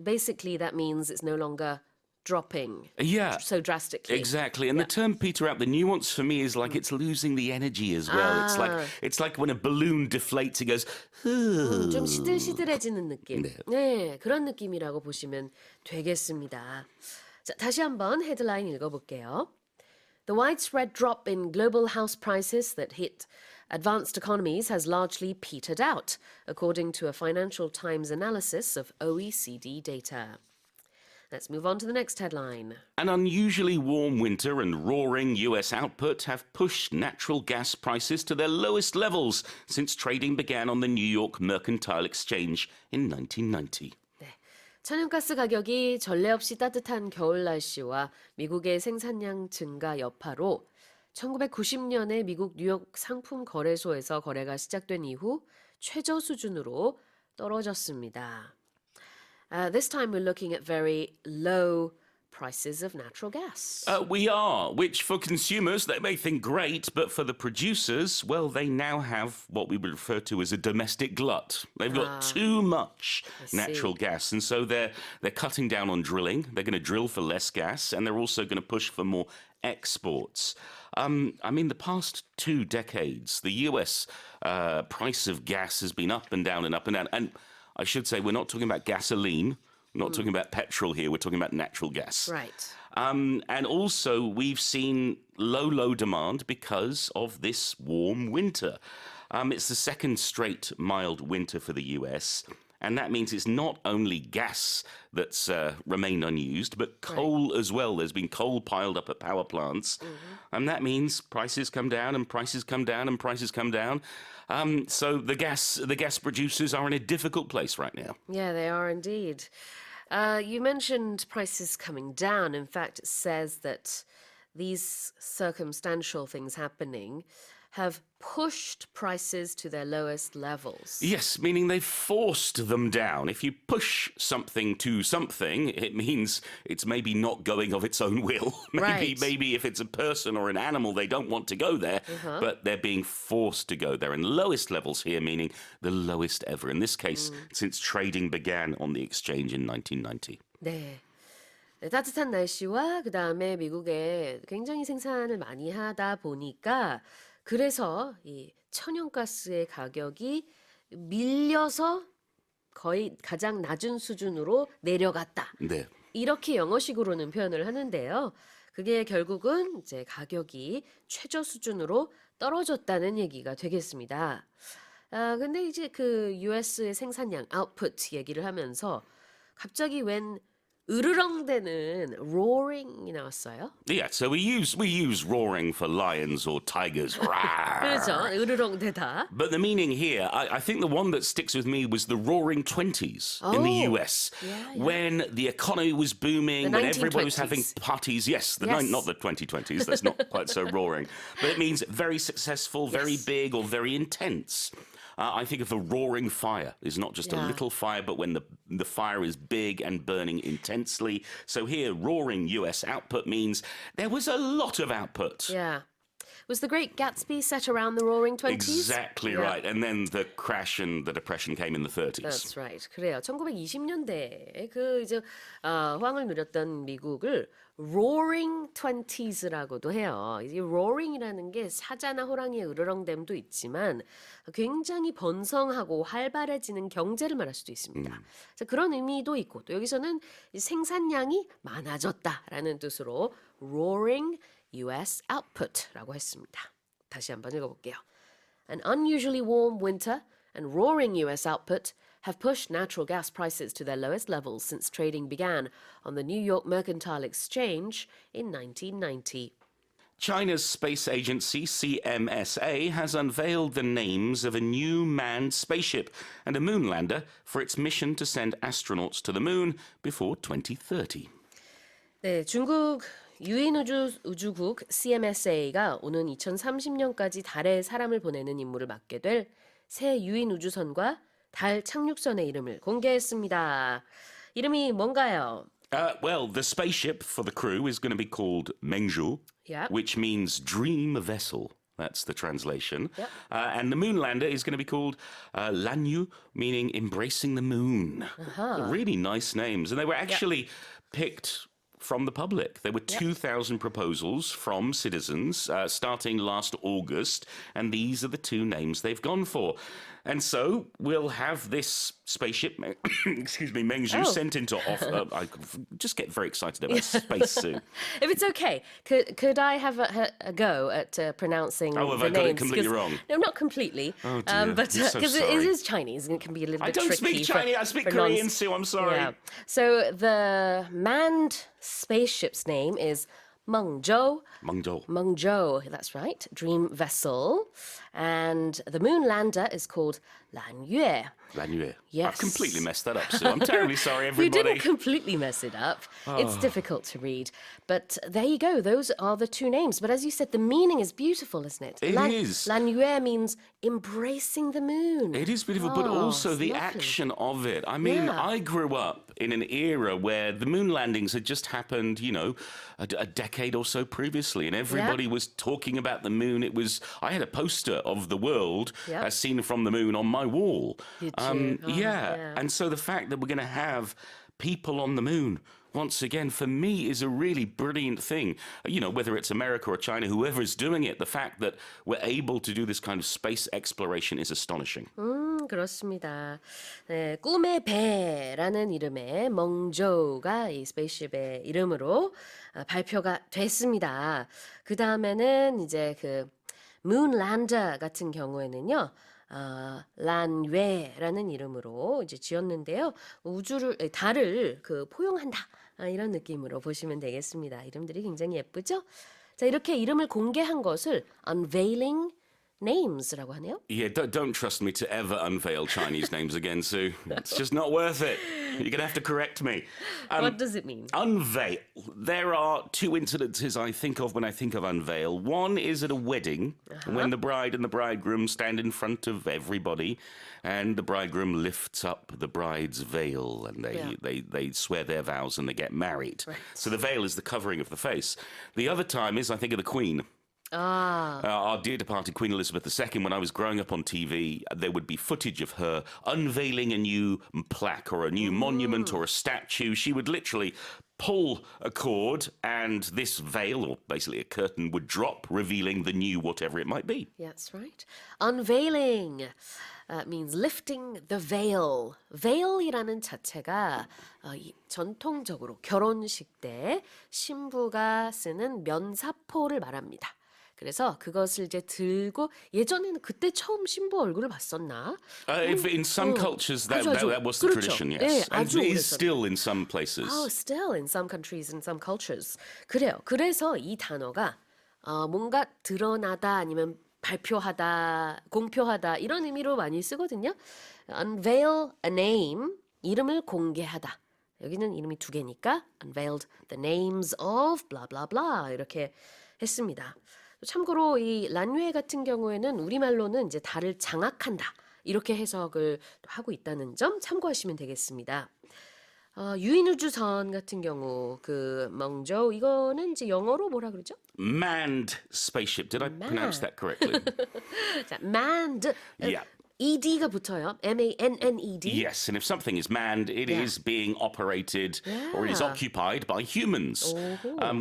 Speaker 2: Basically, that means it's no longer dropping
Speaker 3: Yeah.
Speaker 2: so drastically.
Speaker 3: Exactly. And the term peter out, the nuance for me is like it's losing the energy as well. It's like when a balloon deflates, it goes,
Speaker 2: 좀 시들시들해지는 느낌.
Speaker 3: 네.
Speaker 2: 네, 그런 느낌이라고 보시면 되겠습니다. 자, 다시 한번 헤드라인 읽어볼게요. The widespread drop in global house prices that hit advanced economies has largely petered out, according to a Financial Times analysis of OECD data. Let's move on to the next headline.
Speaker 3: An unusually warm winter and roaring US output have pushed natural gas prices to their lowest levels since trading began on the New York Mercantile Exchange in 1990.
Speaker 2: 천연가스 가격이 전례 없이 따뜻한 겨울 날씨와 미국의 생산량 증가 여파로 1990년에 미국 뉴욕 상품 거래소에서 거래가 시작된 이후 최저 수준으로 떨어졌습니다. This time we're looking at very low prices of natural gas.
Speaker 3: We are, which for consumers, they may think great, but for the producers, well, they now have what we would refer to as a domestic glut. They've got too much natural gas, and so they're cutting down on drilling. They're going to drill for less gas, and they're also going to push for more exports. I mean, the past 2 decades, the US price of gas has been up and down and up and down. And I should say we're not talking about gasoline. We're not talking about petrol here. We're talking about natural gas.
Speaker 2: Right.
Speaker 3: And also, we've seen low demand because of this warm winter. It's the second straight mild winter for the US. And that means it's not only gas that's remained unused, but coal as well. There's been coal piled up at power plants. And that means prices come down and prices come down and prices come down. So the gas producers are in a difficult place right now.
Speaker 2: Yeah, they are indeed. You mentioned prices coming down. In fact, it says that these circumstantial things happening have pushed prices to their lowest levels.
Speaker 3: Yes, meaning they've forced them down. If you push something to something, it means it's maybe not going of its own will. Maybe if it's a person or an animal, they don't want to go there, but they're being forced to go there. And lowest levels here, meaning the lowest ever. In this case, since trading began on the exchange in 1990.
Speaker 2: 네. 네, 따뜻한 날씨와 그다음에 미국에 굉장히 생산을 많이 하다 보니까 그래서 이 천연가스의 가격이 밀려서 거의 가장 낮은 수준으로 내려갔다.
Speaker 3: 네.
Speaker 2: 이렇게 영어식으로는 표현을 하는데요. 그게 결국은 이제 가격이 최저 수준으로 떨어졌다는 얘기가 되겠습니다. 근데 이제 그 US의 생산량, output 얘기를 하면서 갑자기 웬 으르렁대는 roaring이 나왔어요.
Speaker 3: Yeah, so we use roaring for lions or tigers.
Speaker 2: 그렇죠. 으르렁대다.
Speaker 3: But the meaning here, I think the one that sticks with me was the roaring 20s in the US.
Speaker 2: Yeah.
Speaker 3: When the economy was booming,
Speaker 2: The
Speaker 3: when everybody was
Speaker 2: 1920s.
Speaker 3: having parties. Yes, not the 2020s, that's not quite so roaring. But it means very successful, very big, or very intense. I think of a roaring fire is not just a little fire, but when the fire is big and burning intensely. So here, roaring US output means there was a lot of output.
Speaker 2: Yeah. Was the Great Gatsby set around the Roaring 20s?
Speaker 3: Exactly right. And then the crash and the depression came in the 30s.
Speaker 2: That's right. 그래요. 1920년대에 그 이제 호황을 누렸던 미국을 Roaring 20s라고도 해요. 이 roaring이라는 게 사자나 호랑이의 으르렁댐도 있지만 굉장히 번성하고 활발해지는 경제를 말할 수도 있습니다. 그래서 그런 의미도 있고 또 여기서는 생산량이 많아졌다라는 뜻으로 roaring US output라고 했습니다. 다시 한번 읽어볼게요. An unusually warm winter and roaring US output have pushed natural gas prices to their lowest levels since trading began on the New York Mercantile Exchange in 1990.
Speaker 3: China's space agency, CMSA, has unveiled the names of a new manned spaceship and a moon lander for its mission to send astronauts to the moon before 2030.
Speaker 2: 네, 중국 유인우주국 CMSA가 오는 2030년까지 달에 사람을 보내는 임무를 맡게 될 새 유인우주선과 달 착륙선의 이름을 공개했습니다. 이름이 뭔가요?
Speaker 3: Well, the spaceship for the crew is going to be called Mengzhu, which means dream vessel. That's the translation.
Speaker 2: Yep.
Speaker 3: And the moon lander is going to be called Lanyu, meaning embracing the moon. Really nice names. And they were actually picked from the public. There were 2,000 proposals from citizens starting last August, and these are the two names they've gone for. And so we'll have this spaceship, Mengzhu, sent into off. I just get very excited about space soon.
Speaker 2: If it's okay, could I have a go at pronouncing
Speaker 3: have
Speaker 2: the
Speaker 3: I got it
Speaker 2: names?
Speaker 3: completely wrong?
Speaker 2: No, not completely.
Speaker 3: Oh dear,
Speaker 2: but
Speaker 3: I'm so
Speaker 2: because it
Speaker 3: sorry.
Speaker 2: is Chinese and it can be a little
Speaker 3: I
Speaker 2: bit
Speaker 3: don't
Speaker 2: tricky.
Speaker 3: speak Chinese, I speak
Speaker 2: for
Speaker 3: Korean, Sue, I'm sorry.
Speaker 2: Yeah. So the manned spaceship's name is Mengzhou. Mengzhou, that's right. Dream vessel. And the moon lander is called Lanyue.
Speaker 3: Lanyue.
Speaker 2: Yes.
Speaker 3: I've completely messed that up, Sue. I'm terribly sorry, everybody.
Speaker 2: You didn't completely mess it up. It's difficult to read. But there you go. Those are the two names. But as you said, the meaning is beautiful, isn't it?
Speaker 3: It is.
Speaker 2: Lanyue means embracing the moon.
Speaker 3: It is beautiful, but also
Speaker 2: it's
Speaker 3: the
Speaker 2: lovely.
Speaker 3: action of it. I mean,
Speaker 2: Yeah.
Speaker 3: I grew up in an era where the moon landings had just happened, a decade or so previously, and everybody was talking about the moon. I had a poster of the world as seen from the moon on my wall.
Speaker 2: Did you?
Speaker 3: Yeah. And so the fact that we're going to have people on the moon, once again, for me, is a really brilliant thing. You know, whether it's America or China, whoever is doing it, the fact that we're able to do this kind of space exploration is astonishing.
Speaker 2: 그렇습니다. 네, 꿈의 배라는 이름의 멍조가 이 스페이스십의 이름으로 발표가 됐습니다. 그 다음에는 이제 그 문랜더 같은 경우에는요. 란웨라는 이름으로 이제 지었는데요. 달을 그 포용한다. 이런 느낌으로 보시면 되겠습니다. 이름들이 굉장히 예쁘죠? 자, 이렇게 이름을 공개한 것을 unveiling names라고 하네요.
Speaker 3: Yeah, don't trust me to ever unveil Chinese names again, Sue. It's just not worth it. You're going to have to correct me.
Speaker 2: What does it mean?
Speaker 3: Unveil. There are two incidences I think of when I think of unveil. One is at a wedding, when the bride and the bridegroom stand in front of everybody, and the bridegroom lifts up the bride's veil, and they swear their vows and they get married.
Speaker 2: Right.
Speaker 3: So the veil is the covering of the face. The other time is, I think, of the Queen. Our dear departed Queen Elizabeth II, when I was growing up on TV, there would be footage of her unveiling a new plaque or a new monument or a statue. She would literally pull a cord and this veil, or basically a curtain, would drop, revealing the new whatever it might be.
Speaker 2: Yeah, that's right. Unveiling means lifting the veil. veil이라는 자체가 전통적으로 결혼식 때 신부가 쓰는 면사포를 말합니다. 그래서 그것을 이제 들고 예전에는 그때 처음 신부 얼굴을 봤었나?
Speaker 3: In some cultures, that was the
Speaker 2: 그렇죠.
Speaker 3: tradition, yes.
Speaker 2: 네,
Speaker 3: And
Speaker 2: 아주
Speaker 3: it is
Speaker 2: 오래전에.
Speaker 3: still in some places.
Speaker 2: Oh, still in some countries, in some cultures. 그래요. 그래서 이 단어가 뭔가 드러나다 아니면 발표하다, 공표하다 이런 의미로 많이 쓰거든요. Unveil a name, 이름을 공개하다. 여기는 이름이 두 개니까 unveiled the names of blah blah blah 이렇게 했습니다. 참고로 이 란웨 같은 경우에는 우리말로는 이제 달을 장악한다 이렇게 해석을 하고 있다는 점 참고하시면 되겠습니다. 유인우주선 같은 경우 그 멍조 이거는 이제 영어로 뭐라 그러죠?
Speaker 3: Manned spaceship. Did I pronounce that correctly?
Speaker 2: 자, manned.
Speaker 3: Yeah.
Speaker 2: ED가 붙어요. M-A-N-N-E-D.
Speaker 3: Yes, and if something is manned, it is being operated or it is occupied by humans.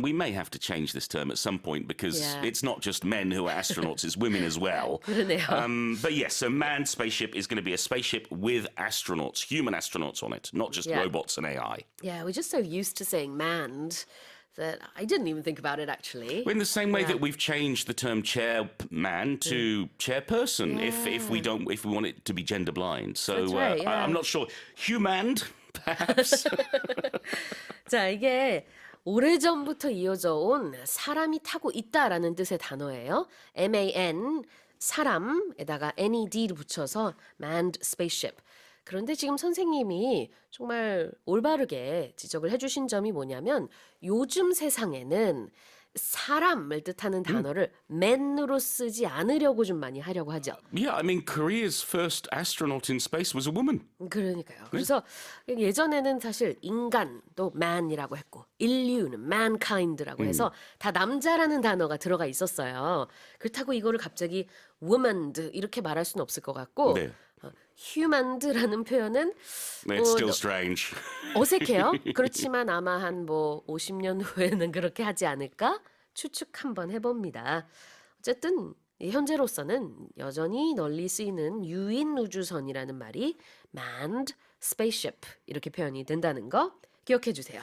Speaker 3: We may have to change this term at some point because it's not just men who are astronauts, it's women as well.
Speaker 2: 그러네요.
Speaker 3: But yes, so manned spaceship is going to be a spaceship with astronauts, human astronauts on it, not just robots and AI.
Speaker 2: Yeah, we're just so used to saying manned that I didn't even think about it actually.
Speaker 3: In the same way that we've changed the term chairman to chairperson, if we want it to be gender blind. So
Speaker 2: That's right, yeah.
Speaker 3: I'm not sure. Humanned, perhaps.
Speaker 2: 자, 이게 오래전부터 이어져 온 사람이 타고 있다라는 뜻의 단어예요. M-A-N, 사람에다가 N-E-D를 붙여서 manned spaceship. 그런데 지금 선생님이 정말 올바르게 지적을 해주신 점이 뭐냐면 요즘 세상에는 사람을 뜻하는 단어를 man으로 쓰지 않으려고 좀 많이 하려고 하죠.
Speaker 3: Yeah, I mean, Korea's first astronaut in space was a woman.
Speaker 2: 그러니까요. 그래서 예전에는 사실 인간도 man이라고 했고 인류는 mankind라고 해서 다 남자라는 단어가 들어가 있었어요. 그렇다고 이거를 갑자기 womaned 이렇게 말할 수는 없을 것 같고
Speaker 3: 네.
Speaker 2: humaned라는 표현은
Speaker 3: It's still strange.
Speaker 2: 어색해요. 그렇지만 아마 한 뭐 50년 후에는 그렇게 하지 않을까 추측 한번 해봅니다. 어쨌든 현재로서는 여전히 널리 쓰이는 유인 우주선이라는 말이 manned spaceship 이렇게 표현이 된다는 거 기억해 주세요.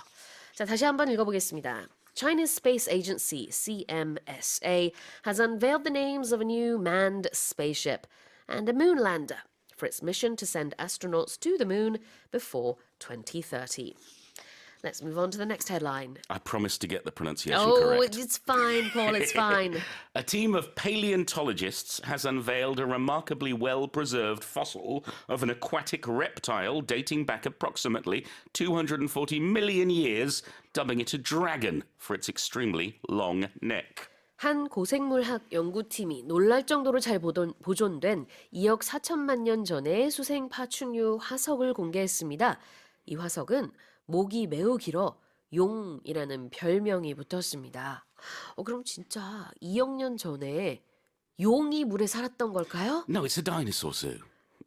Speaker 2: 자, 다시 한번 읽어보겠습니다. China's space agency, CMSA, has unveiled the names of a new manned spaceship and a moon lander for its mission to send astronauts to the moon before 2030. Let's move on to the next headline.
Speaker 3: I promise to get the pronunciation
Speaker 2: Oh,
Speaker 3: correct.
Speaker 2: it's fine, Paul, it's fine.
Speaker 3: A team of paleontologists has unveiled a remarkably well-preserved fossil of an aquatic reptile dating back approximately 240 million years, dubbing it a dragon for its extremely long neck.
Speaker 2: 한 고생물학 연구팀이 놀랄 정도로 잘 보존된 2억 4천만 년 전의 수생 파충류 화석을 공개했습니다. 이 화석은 목이 매우 길어 용이라는 별명이 붙었습니다. 그럼 진짜 2억 년 전에 용이 물에 살았던 걸까요?
Speaker 3: No, it's a dinosaur zoo.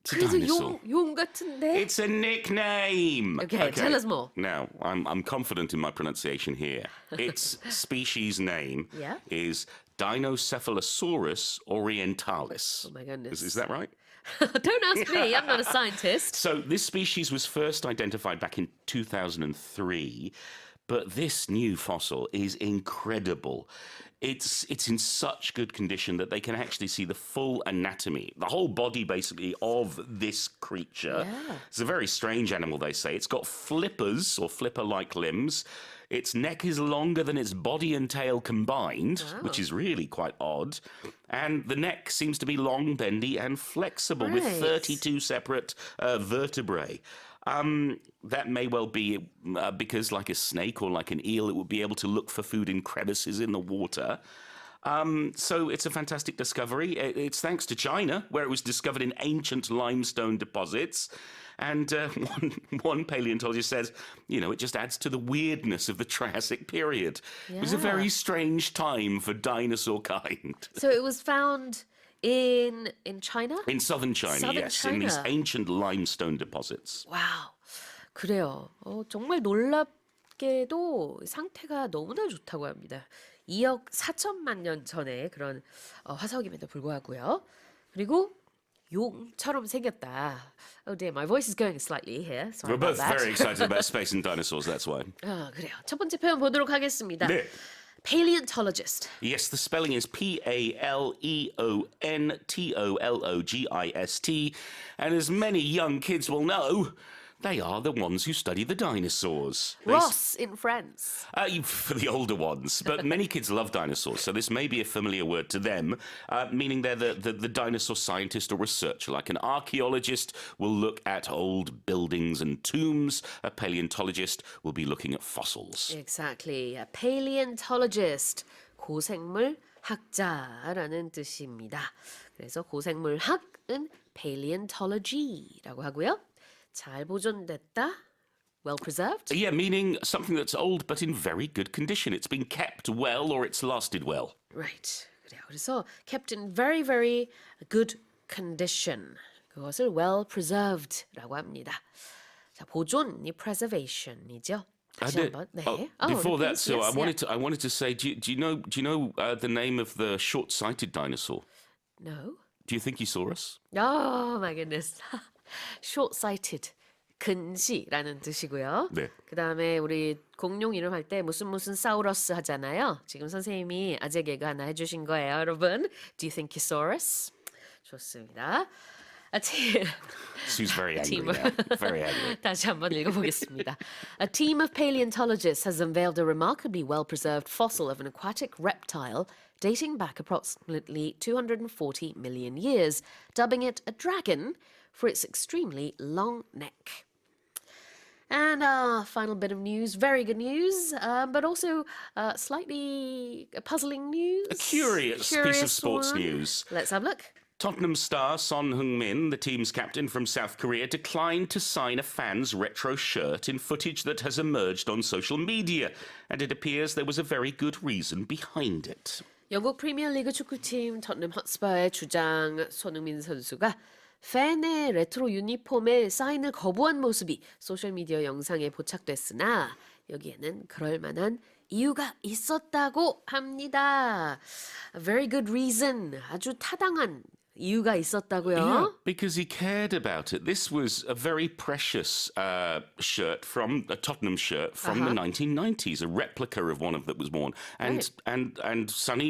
Speaker 3: It's a
Speaker 2: 그래도
Speaker 3: dinosaur.
Speaker 2: 용 같은데.
Speaker 3: It's a nickname.
Speaker 2: Okay, tell us more.
Speaker 3: Now, I'm confident in my pronunciation here. Its species name
Speaker 2: Yeah.
Speaker 3: is Dinocephalosaurus orientalis.
Speaker 2: Oh my goodness.
Speaker 3: Is that right?
Speaker 2: Don't ask me. I'm not a scientist.
Speaker 3: So this species was first identified back in 2003, but this new fossil is incredible. It's in such good condition that they can actually see the full anatomy, the whole body basically of this creature.
Speaker 2: Yeah.
Speaker 3: It's a very strange animal, they say. It's got flippers or flipper-like limbs. Its neck is longer than its body and tail combined, which is really quite odd. And the neck seems to be long, bendy, and flexible with
Speaker 2: Right.
Speaker 3: 32 separate vertebrae. That may well be because, like a snake or like an eel, it would be able to look for food in crevices in the water. So it's a fantastic discovery. It's thanks to China, where it was discovered in ancient limestone deposits. And one paleontologist says, it just adds to the weirdness of the Triassic period. It was a very strange time for dinosaur kind.
Speaker 2: So it was found in China?
Speaker 3: In southern China,
Speaker 2: Southern
Speaker 3: yes, in these
Speaker 2: China.
Speaker 3: ancient limestone deposits.
Speaker 2: 와우. 그래요. 정말 놀랍게도 상태가 너무나 좋다고 합니다. 2억 4천만 년 전에 그런 화석임에도 불구하고요. 그리고 용처럼 생겼다. Oh dear, my voice is going slightly here. Sorry
Speaker 3: We're both
Speaker 2: about that.
Speaker 3: very excited about space and dinosaurs, that's why.
Speaker 2: 그래요. 첫 번째 표현 보도록 하겠습니다.
Speaker 3: 네.
Speaker 2: Paleontologist.
Speaker 3: Yes, the spelling is Paleontologist. And as many young kids will know, they are the ones who study the dinosaurs.
Speaker 2: Ross in Friends.
Speaker 3: For the older ones, but many kids love dinosaurs, so this may be a familiar word to them, meaning they're the dinosaur scientist or researcher. Like an archaeologist will look at old buildings and tombs, a paleontologist will be looking at fossils.
Speaker 2: Exactly. A paleontologist. 고생물 학자라는 뜻입니다. 그래서 고생물학은 paleontology라고 하고요. 잘 보존됐다. Well preserved.
Speaker 3: Yeah, meaning something that's old but in very good condition. It's been kept well or it's lasted well.
Speaker 2: Right. 그래요. 그래서 kept in very, very good condition. 그것을 well preserved라고 합니다. 자, 보존이 preservation이죠. 다시 한번. 네.
Speaker 3: Before that,
Speaker 2: repeat.
Speaker 3: so
Speaker 2: Yes,
Speaker 3: I wanted to say, do you know the name of the short-sighted dinosaur?
Speaker 2: No.
Speaker 3: Do you think he saw us?
Speaker 2: Oh my goodness. Short-sighted. 근시라는 뜻이고요.
Speaker 3: 네.
Speaker 2: 그다음에 우리 공룡 이름 할 때 무슨 사우러스 하잖아요. 지금 선생님이 아재 개그 하나 해주신 거예요, 여러분. Do you think he saw us? 좋습니다.
Speaker 3: Sue's very angry
Speaker 2: team.
Speaker 3: now. Very angry.
Speaker 2: 다시 한번 읽어보겠습니다. A team of paleontologists has unveiled a remarkably well-preserved fossil of an aquatic reptile dating back approximately 240 million years, dubbing it a dragon for its extremely long neck. And our final bit of news, very good news, but also slightly puzzling news.
Speaker 3: A curious piece of sports
Speaker 2: one.
Speaker 3: news.
Speaker 2: Let's have a look.
Speaker 3: Tottenham star Son Heung-min, the team's captain from South Korea, declined to sign a fan's retro shirt in footage that has emerged on social media, and it appears there was a very good reason behind it.
Speaker 2: 영국 프리미어리그 축구팀 토트넘 헛스퍼의 주장 손흥민 선수가 팬의 레트로 유니폼에 사인을 거부한 모습이 소셜미디어 영상에 포착됐으나 여기에는 그럴 만한 이유가 있었다고 합니다. A very good reason. 아주 타당한 이유가 있었다고요.
Speaker 3: Yeah, because he cared about it. This was a very precious shirt from a Tottenham shirt from the 1990s, a replica of one of that was worn, and Sonny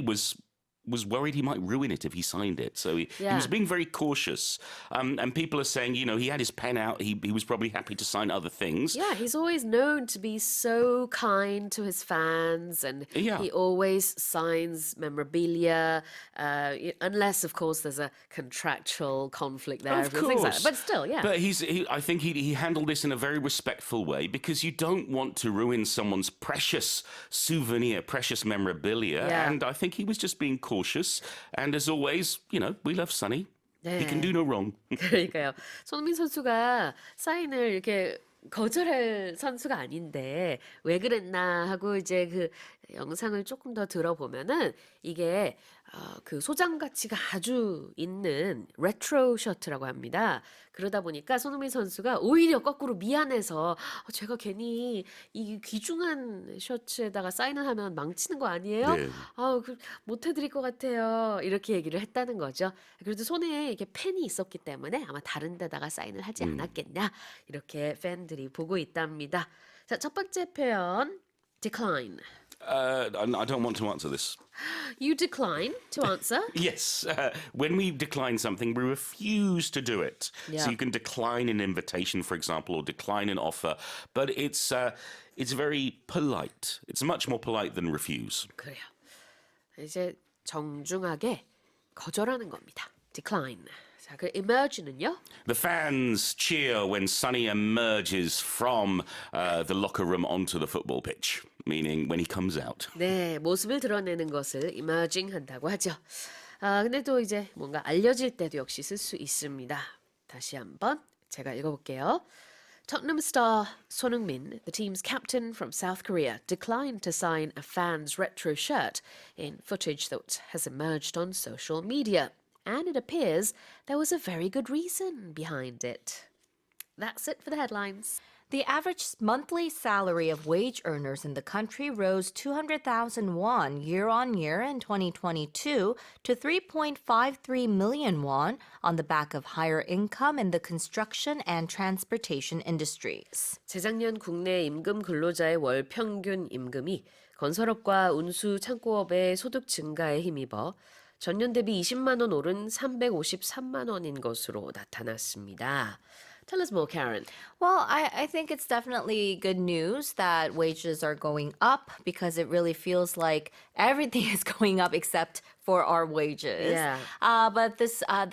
Speaker 3: was worried he might ruin it if he signed it. So he was being very cautious. And people are saying, he had his pen out. He was probably happy to sign other things.
Speaker 2: Yeah, he's always known to be so kind to his fans, and he always signs memorabilia, unless, of course, there's a contractual conflict there.
Speaker 3: Of
Speaker 2: things like
Speaker 3: course.
Speaker 2: that. But still, yeah.
Speaker 3: But I think he handled this in a very respectful way, because you don't want to ruin someone's precious souvenir, precious memorabilia.
Speaker 2: Yeah.
Speaker 3: And I think he was just being cautious. And as always, we love Sonny.
Speaker 2: 네.
Speaker 3: He can do no wrong.
Speaker 2: 그러니까요. 손흥민 선수가 사인을 이렇게 거절할 선수가 아닌데 왜 그랬나 하고 이제 그 영상을 조금 더 들어보면은 이게 그 소장 가치가 아주 있는 레트로 셔츠라고 합니다. 그러다 보니까 손흥민 선수가 오히려 거꾸로 미안해서 제가 괜히 이 귀중한 셔츠에다가 사인을 하면 망치는 거 아니에요?
Speaker 3: 네.
Speaker 2: 못 해드릴 것 같아요. 이렇게 얘기를 했다는 거죠. 그래도 손에 이게 펜이 있었기 때문에 아마 다른 데다가 사인을 하지 않았겠냐. 이렇게 팬들이 보고 있답니다. 자, 첫 번째 표현 decline.
Speaker 3: I don't want to answer this.
Speaker 2: You decline to answer.
Speaker 3: Yes, when we decline something, we refuse to do it.
Speaker 2: Yeah.
Speaker 3: So you can decline an invitation, for example, or decline an offer, but it's very polite. It's much more polite than refuse.
Speaker 2: 그래요. 이제 정중하게 거절하는 겁니다. decline. 자, 그 emerge는요?
Speaker 3: The fans cheer when Sonny emerges from the locker room onto the football pitch, meaning when he comes out.
Speaker 2: 네, 모습을 드러내는 것을 emerging 한다고 하죠. 근데 또 이제 뭔가 알려질 때도 역시 쓸 수 있습니다. 다시 한번 제가 읽어볼게요. Tottenham star 손흥민, the team's captain from South Korea, declined to sign a fan's retro shirt in footage that has emerged on social media. And it appears there was a very good reason behind it. That's it for the headlines.
Speaker 4: The average monthly salary of wage earners in the country rose 200,000 won year on year in 2022 to 3.53 million won on the back of higher income in the construction and transportation industries.
Speaker 2: 재작년 국내 임금 근로자의 월 평균 임금이 건설업과 운수 창고업의 소득 증가에 힘입어 전년 대비 20만 원 오른 353만 원인 것으로 나타났습니다. Tell us more, Karen.
Speaker 4: Well, I think it's definitely good news that wages are going up because it really feels like everything is going up except for our wages.
Speaker 2: Yeah.
Speaker 4: But the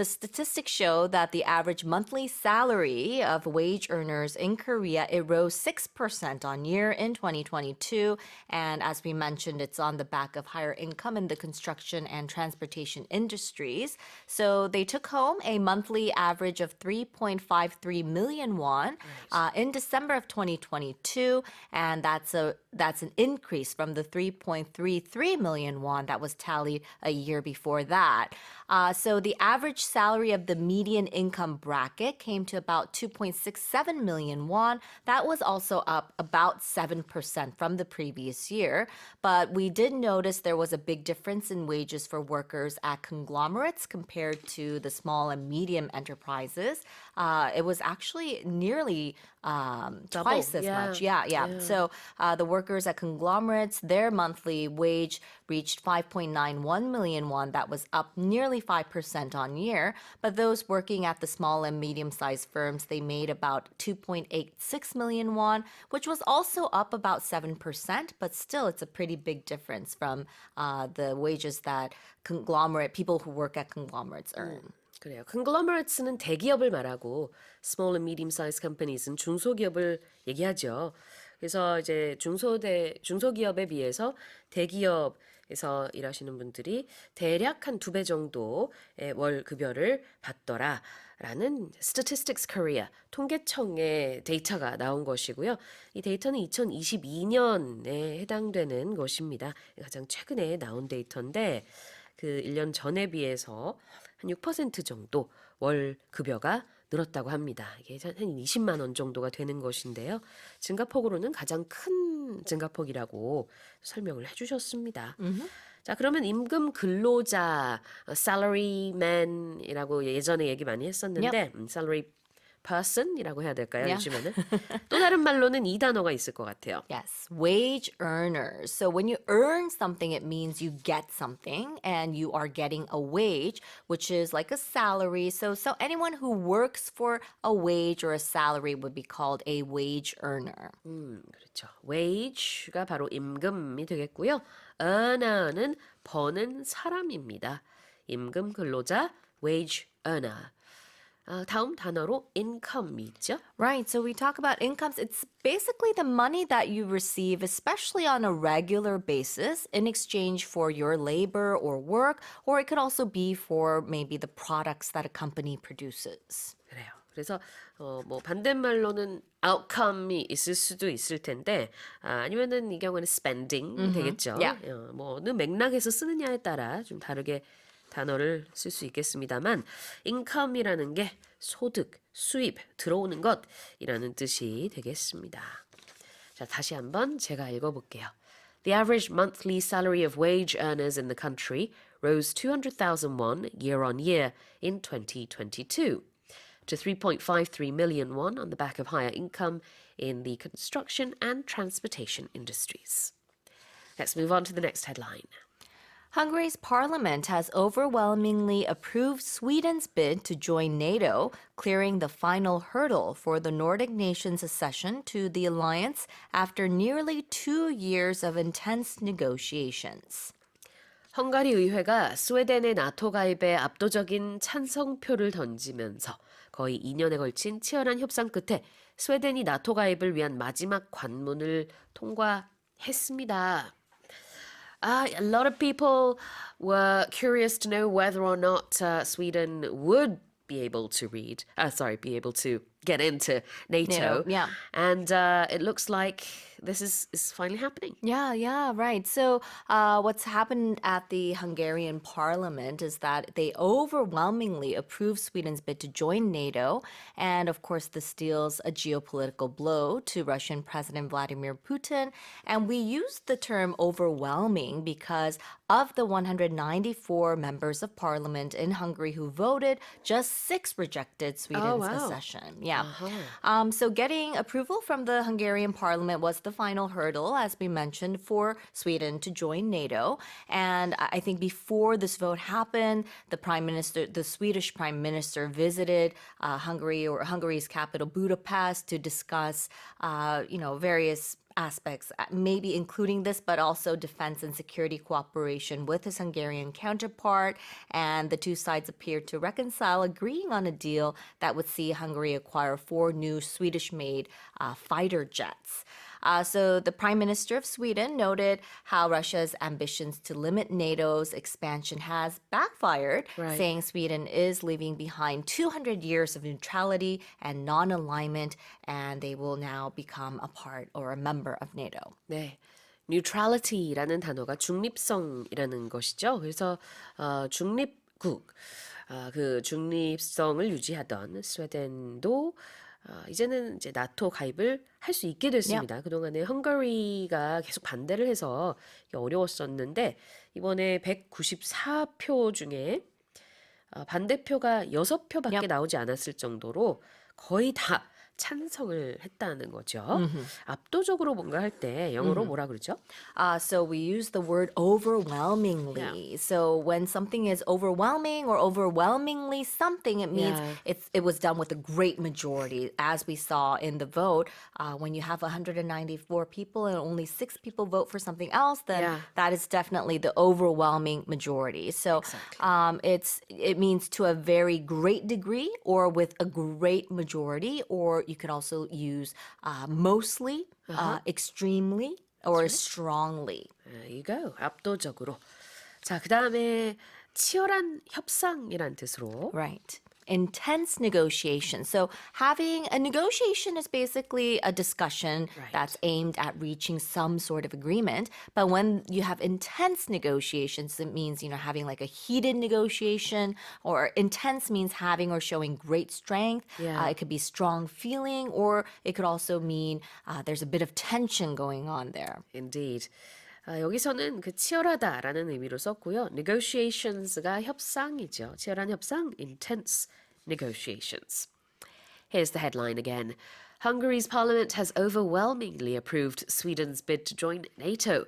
Speaker 4: statistics show that the average monthly salary of wage earners in Korea, it rose 6% on year in 2022. And as we mentioned, it's on the back of higher income in the construction and transportation industries. So they took home a monthly average of 3.53 million won in December of 2022. And that's an increase from the 3.33 million won that was tallied a year before that. So the average salary of the median income bracket came to about 2.67 million won. That was also up about 7% from the previous year. But we did notice there was a big difference in wages for workers at conglomerates compared to the small and medium enterprises. It was actually nearly twice as much. Yeah. So the workers at conglomerates, their monthly wage reached 5.91 million won. That was up nearly 5% on year. But those working at the small and medium-sized firms, they made about 2.86 million won, which was also up about 7%. But still, it's a pretty big difference from the wages that people who work at conglomerates earn.
Speaker 2: 그래요. conglomerate는 대기업을 말하고 small and medium-sized companies는 중소기업을 얘기하죠. 그래서 이제 중소기업에 비해서 대기업에서 일하시는 분들이 대략 한 2배 정도의 월 급여를 받더라라는 Statistics Korea 통계청의 데이터가 나온 것이고요. 이 데이터는 2022년에 해당되는 것입니다. 가장 최근에 나온 데이터인데 그 1년 전에 비해서 한 6% 정도 월 급여가 늘었다고 합니다. 이게 한 20만 원 정도가 되는 것인데요. 증가폭으로는 가장 큰 증가폭이라고 설명을 해주셨습니다. 자, 그러면 임금 근로자, salaryman이라고 예전에 얘기 많이 했었는데 salary person이라고 해야 될까요? 요즘에는 또 다른 말로는 이 단어가 있을 것 같아요.
Speaker 4: Yes, wage earners. So when you earn something, it means you get something and you are getting a wage, which is like a salary. So anyone who works for a wage or a salary would be called a wage earner.
Speaker 2: 그렇죠. wage가 바로 임금이 되겠고요. earner는 버는 사람입니다. 임금 근로자, wage earner. 다음 단어로 income이 있죠.
Speaker 4: Right. So we talk about incomes. It's basically the money that you receive, especially on a regular basis, in exchange for your labor or work, or it could also be for maybe the products that a company produces.
Speaker 2: 그래요. 그래서 뭐 반대말로는 outcome이 있을 수도 있을 텐데 아니면은 이 경우에는 spending 되겠죠.
Speaker 4: Yeah.
Speaker 2: 뭐 어느 맥락에서 쓰느냐에 따라 좀 다르게 단어를 쓸 수 있겠습니다만 income이라는 게 소득, 수입, 들어오는 것이라는 뜻이 되겠습니다. 자, 다시 한번 제가 읽어볼게요. The average monthly salary of wage earners in the country rose 200,000 won year on year in 2022 to 3.53 million won on the back of higher income in the construction and transportation industries. Let's move on to the next headline.
Speaker 4: Hungary's parliament has overwhelmingly approved Sweden's bid to join NATO, clearing the final hurdle for the Nordic nations' accession to the alliance after nearly 2 years of intense negotiations.
Speaker 2: 헝가리 의회가 스웨덴의 나토 가입에 압도적인 찬성표를 던지면서 거의 2년에 걸친 치열한 협상 끝에 스웨덴이 나토 가입을 위한 마지막 관문을 통과했습니다. A lot of people were curious to know whether or not Sweden would be able to be able to get into NATO.
Speaker 4: Yeah.
Speaker 2: And it looks like this is finally happening.
Speaker 4: Yeah, right. So what's happened at the Hungarian parliament is that they overwhelmingly approved Sweden's bid to join NATO. And of course, this deals a geopolitical blow to Russian President Vladimir Putin. And we use the term overwhelming because of the 194 members of parliament in Hungary who voted, just 6 rejected Sweden's
Speaker 2: wow.
Speaker 4: accession. Yeah. So getting approval from the Hungarian parliament was the final hurdle, as we mentioned, for Sweden to join NATO. And I think before this vote happened, the Swedish prime minister visited Hungary's capital Budapest to discuss, various aspects, maybe including this, but also defense and security cooperation with his Hungarian counterpart. And the two sides appeared to reconcile, agreeing on a deal that would see Hungary acquire 4 new Swedish-made fighter jets. So the Prime Minister of Sweden noted how Russia's ambitions to limit NATO's expansion has backfired,
Speaker 2: Right.
Speaker 4: saying Sweden is leaving behind 200 years of neutrality and non-alignment, and they will now become a part or a member of NATO.
Speaker 2: 네. neutrality라는 단어가 중립성이라는 것이죠. 그래서 중립국, 그 중립성을 유지하던 스웨덴도 이제는 이제 나토 가입을 할 수 있게 됐습니다. 그동안에 헝가리가 계속 반대를 해서 어려웠었는데 이번에 194표 중에 반대표가 6표밖에 나오지 않았을 정도로 거의 다 찬성을 했다는 거죠. 압도적으로 뭔가 할 때 영어로 뭐라 그러죠?
Speaker 4: So we use the word overwhelmingly. So when something is overwhelming or overwhelmingly something, it means it was done with a great majority. As we saw in the vote, when you have 194 people and only 6 people vote for something else, then that is definitely the overwhelming majority. So it means to a very great degree or with a great majority, or you could also use mostly, extremely, or strongly.
Speaker 2: There you go. 압도적으로. 자, 그다음에 치열한 협상이란 뜻으로
Speaker 4: Right. Intense negotiation. So having a negotiation is basically a discussion that's aimed at reaching some sort of agreement. But when you have intense negotiations, it means, having like a heated negotiation, or intense means having or showing great strength. It could be strong feeling, or it could also mean there's a bit of tension going on there.
Speaker 2: Indeed. 여기서는 그 치열하다라는 의미로 썼고요. negotiations가 협상이죠. 치열한 협상, intense negotiations. Here's the headline again. Hungary's parliament has overwhelmingly approved Sweden's bid to join NATO,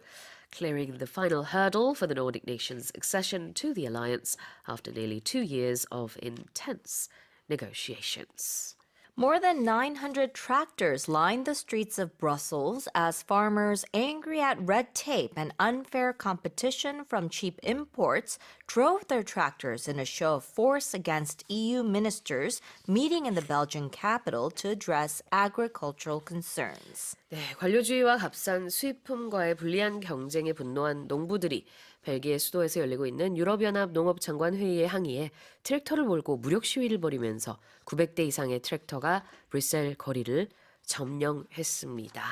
Speaker 2: clearing the final hurdle for the Nordic nations' accession to the alliance after nearly 2 years of intense negotiations.
Speaker 4: More than 900 tractors lined the streets of Brussels as farmers, angry at red tape and unfair competition from cheap imports, drove their tractors in a show of force against EU ministers meeting in the Belgian capital to address agricultural concerns.
Speaker 2: 네, 관료주의와 값싼 수입품과의 불리한 경쟁에 분노한 농부들이 벨기에 수도에서 열리고 있는 유럽연합 농업장관 회의에 항의해 트랙터를 몰고 무력 시위를 벌이면서 900대 이상의 트랙터가 브뤼셀 거리를 점령했습니다.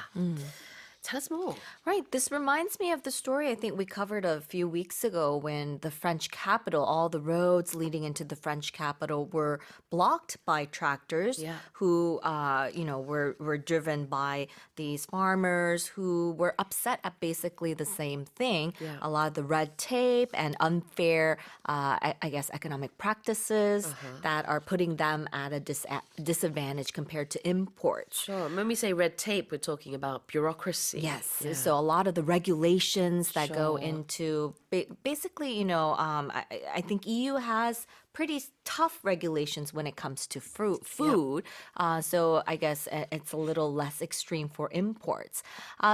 Speaker 2: Tell us more.
Speaker 4: Right. This reminds me of the story I think we covered a few weeks ago when the French capital, all the roads leading into the French capital were blocked by tractors who, were driven by these farmers who were upset at basically the same thing.
Speaker 2: Yeah.
Speaker 4: A lot of the red tape and unfair, economic practices that are putting them at a disadvantage compared to imports.
Speaker 2: Sure. When we say red tape, we're talking about bureaucracy.
Speaker 4: Yes.
Speaker 2: Yeah.
Speaker 4: So a lot of the regulations that go
Speaker 2: Sure.
Speaker 4: into basically, I think EU has pretty tough regulations when it comes to food. So I guess it's a little less extreme for imports.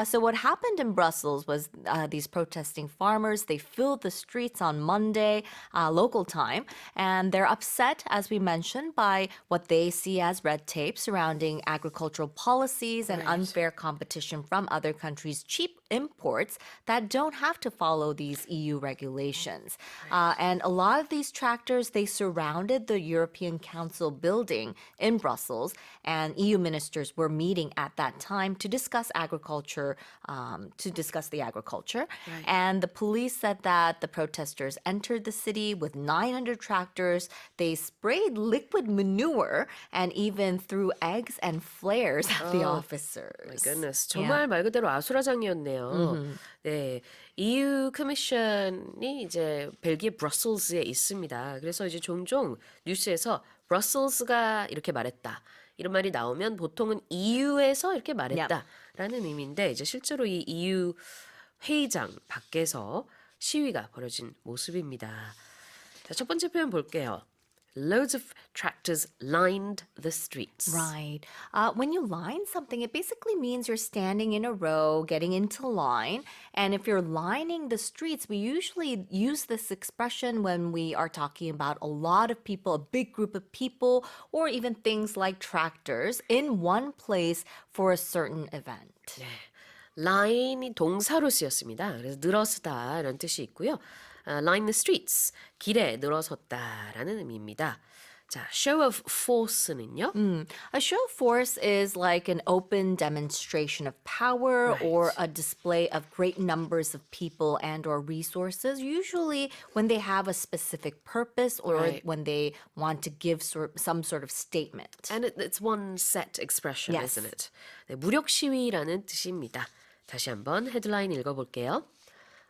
Speaker 4: So what happened in Brussels was these protesting farmers, they filled the streets on Monday, local time, and they're upset, as we mentioned, by what they see as red tape surrounding agricultural policies and unfair competition from other countries' cheap imports that don't have to follow these EU regulations. And a lot of these tractors, they surrounded the European Council building in Brussels, and EU ministers were meeting at that time to discuss agriculture, the agriculture.
Speaker 2: Right.
Speaker 4: And the police said that the protesters entered the city with 900 tractors. They sprayed liquid manure and even threw eggs and flares at the officers.
Speaker 2: My goodness. 정말 말 그대로 아수라장이었네요. 네. EU 커미션이 이제 벨기에 브러셀스에 있습니다. 그래서 이제 종종 뉴스에서 브러셀스가 이렇게 말했다. 이런 말이 나오면 보통은 EU에서 이렇게 말했다라는 의미인데 이제 실제로 이 EU 회의장 밖에서 시위가 벌어진 모습입니다. 자, 첫 번째 표현 볼게요. Loads of tractors lined the streets.
Speaker 4: Right. When you line something, it basically means you're standing in a row, getting into line. And if you're lining the streets, we usually use this expression when we are talking about a lot of people, a big group of people, or even things like tractors in one place for a certain event.
Speaker 2: 네. line이 동사로 쓰였습니다. 그래서 늘어서다 이런 뜻이 있고요. line the streets, 길에 늘어섰다라는 의미입니다. 자, show of force는요?
Speaker 4: A show of force is like an open demonstration of power or a display of great numbers of people and or resources, usually when they have a specific purpose or when they want to give some sort of statement.
Speaker 2: And it's one set expression,
Speaker 4: Yes.
Speaker 2: isn't it? 네, 무력 시위라는 뜻입니다. 다시 한번 헤드라인 읽어볼게요.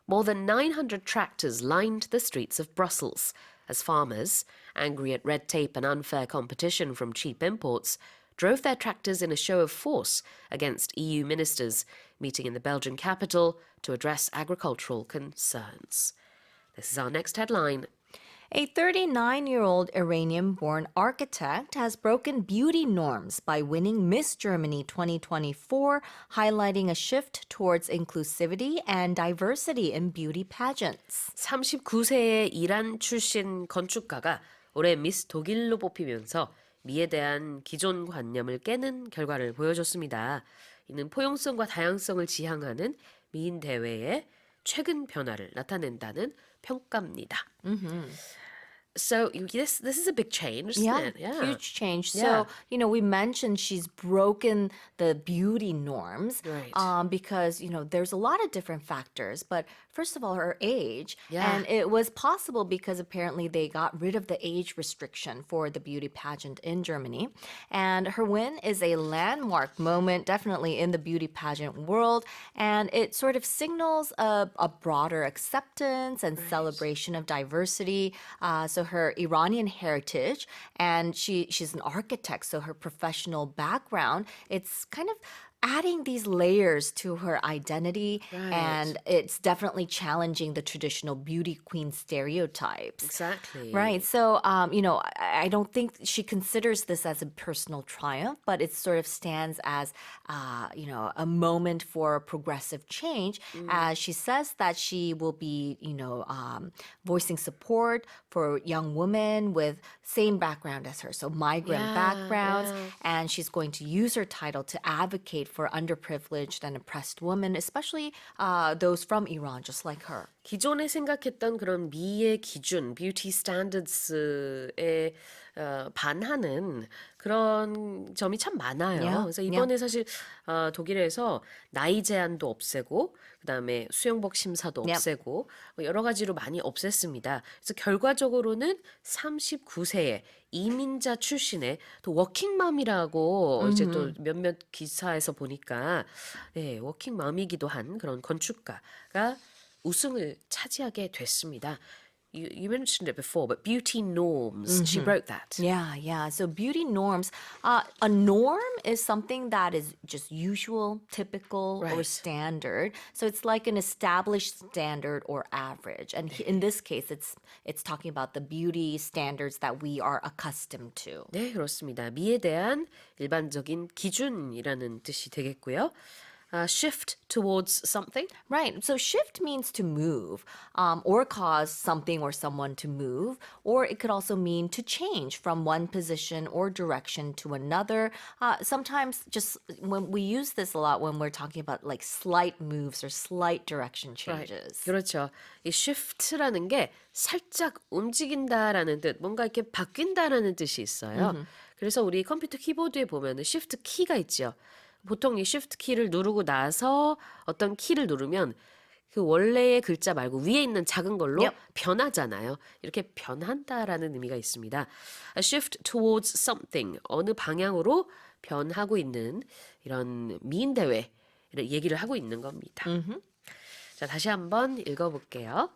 Speaker 2: More than 900 tractors lined the streets of Brussels as farmers, angry at red tape and unfair competition from cheap imports, drove their tractors in a show of force against EU ministers meeting in the Belgian capital to address agricultural concerns. This is our next headline.
Speaker 4: A 39-year-old Iranian-born architect has broken beauty norms by winning Miss Germany 2024, highlighting a shift towards inclusivity and diversity in beauty pageants.
Speaker 2: 39세의 이란 출신 건축가가 올해 미스 독일로 뽑히면서 미에 대한 기존 관념을 깨는 결과를 보여줬습니다. 이는 포용성과 다양성을 지향하는 미인 대회의 최근 변화를 나타낸다는 평가입니다. So this is a big change, isn't it? Yeah.
Speaker 4: Huge change.
Speaker 2: Yeah.
Speaker 4: So, we mentioned she's broken the beauty norms
Speaker 2: Right.
Speaker 4: because, there's a lot of different factors. But first of all, her age.
Speaker 2: Yeah.
Speaker 4: And it was possible because apparently they got rid of the age restriction for the beauty pageant in Germany. And her win is a landmark moment, definitely in the beauty pageant world. And it sort of signals a broader acceptance and celebration of diversity. So her Iranian heritage, and she's an architect, so her professional background, it's kind of adding these layers to her identity, and it's definitely challenging the traditional beauty queen stereotypes.
Speaker 2: Exactly.
Speaker 4: Right. So, I don't think she considers this as a personal triumph, but it sort of stands as, a moment for progressive change. As she says that she will be, voicing support for young women with same background as her, so migrant backgrounds, and she's going to use her title to advocate for underprivileged and oppressed women, especially those from Iran, just like her.
Speaker 2: 기존에 생각했던 그런 미의 기준, 뷰티 스탠더드스에 반하는 그런 점이 참 많아요.
Speaker 4: Yeah,
Speaker 2: 그래서 이번에 사실 독일에서 나이 제한도 없애고 그다음에 수영복 심사도 없애고 뭐 여러 가지로 많이 없앴습니다. 그래서 결과적으로는 39세에 이민자 출신의 또 워킹맘이라고 이제 또 몇몇 기사에서 보니까 네, 워킹맘이기도 한 그런 건축가가 우승을 차지하게 됐습니다. You mentioned it before, but beauty norms, she wrote that.
Speaker 4: Yeah. So beauty norms, a norm is something that is just usual, typical, or
Speaker 2: Right.
Speaker 4: standard. So it's like an established standard or average. And in this case, it's talking about the beauty standards that we are accustomed to.
Speaker 2: 네, 그렇습니다. 미에 대한 일반적인 기준이라는 뜻이 되겠고요. Shift towards something.
Speaker 4: Right. So shift means to move, or cause something or someone to move, or it could also mean to change from one position or direction to another. Sometimes just when we use this a lot when we're talking about like slight moves or slight direction changes.
Speaker 2: 그렇죠. 이 shift라는 게 살짝 움직인다라는 뜻, 뭔가 이렇게 바뀐다라는 뜻이 있어요. 그래서 우리 컴퓨터 키보드에 보면은 shift 키가 있죠. 보통 이 shift 키를 누르고 나서 어떤 키를 누르면 그 원래의 글자 말고 위에 있는 작은 걸로 변하잖아요. 이렇게 변한다라는 의미가 있습니다. A shift towards something, 어느 방향으로 변하고 있는 이런 미인 대회를 얘기를 하고 있는 겁니다. 자, 다시 한번 읽어볼게요.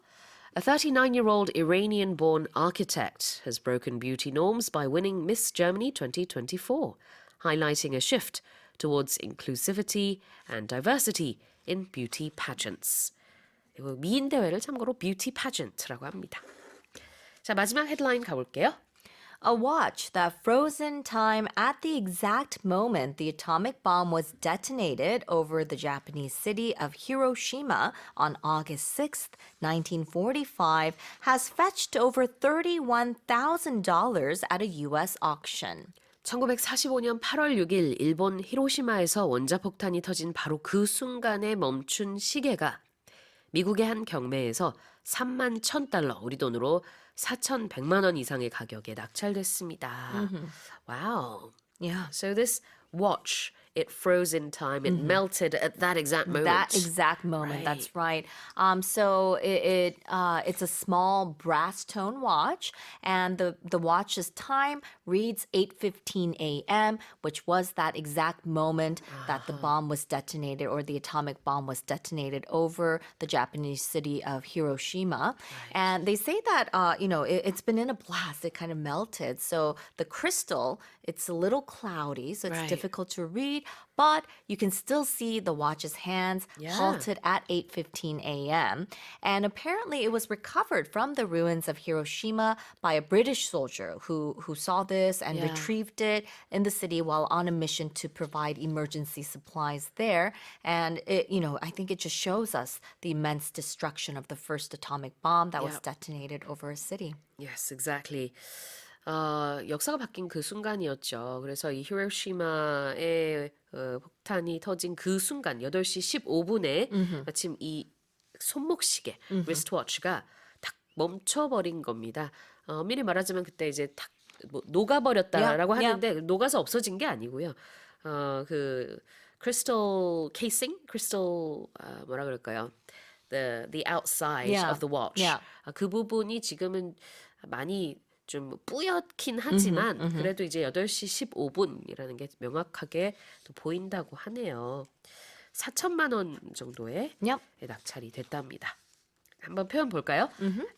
Speaker 2: A 39-year-old Iranian-born architect has broken beauty norms by winning Miss Germany 2024, highlighting a shift towards inclusivity and diversity in beauty pageants. 미인 대회를 참고로 beauty pageant라고 합니다. 자, 마지막 헤드라인 가볼게요.
Speaker 4: A watch that froze in time at the exact moment the atomic bomb was detonated over the Japanese city of Hiroshima on August 6th, 1945, has fetched over $31,000 at a U.S. auction.
Speaker 2: 1945년 8월 6일 일본 히로시마에서 원자폭탄이 터진 바로 그 순간에 멈춘 시계가 미국의 한 경매에서 3만 1,000달러, 우리 돈으로 4,100만 원 이상의 가격에 낙찰됐습니다. Wow.
Speaker 4: Yeah.
Speaker 2: So this watch, it froze in time, it melted at that exact moment.
Speaker 4: That exact moment, that's right. So it's a small brass tone watch, and the watch's time reads 8:15 a.m., which was that exact moment that the bomb was detonated, or the atomic bomb was detonated over the Japanese city of Hiroshima. And they say that it's been in a blast; it kind of melted. So the crystal, it's a little cloudy, so it's difficult to read. But you can still see the watch's hands halted at 8:15 a.m. And apparently it was recovered from the ruins of Hiroshima by a British soldier who saw this and retrieved it in the city while on a mission to provide emergency supplies there. And I think it just shows us the immense destruction of the first atomic bomb that was detonated over a city.
Speaker 2: Yes, exactly. 역사가 바뀐 그 순간이었죠. 그래서 이 히로시마의 폭탄이 터진 그 순간 8시 15분에 마침 이 손목시계 리스트워치가 딱 멈춰버린 겁니다. 미리 말하자면 그때 이제 탁 녹아버렸다라고 하는데 녹아서 없어진 게 아니고요. 그 crystal casing, crystal 뭐라 그럴까요? The outside of the watch. 그 부분이 지금은 많이 좀 뿌옇긴 하지만 그래도 이제 8시 15분이라는 게 명확하게 또 보인다고 하네요. 4천만 원 정도의 낙찰이 됐답니다. 한번 표현 볼까요?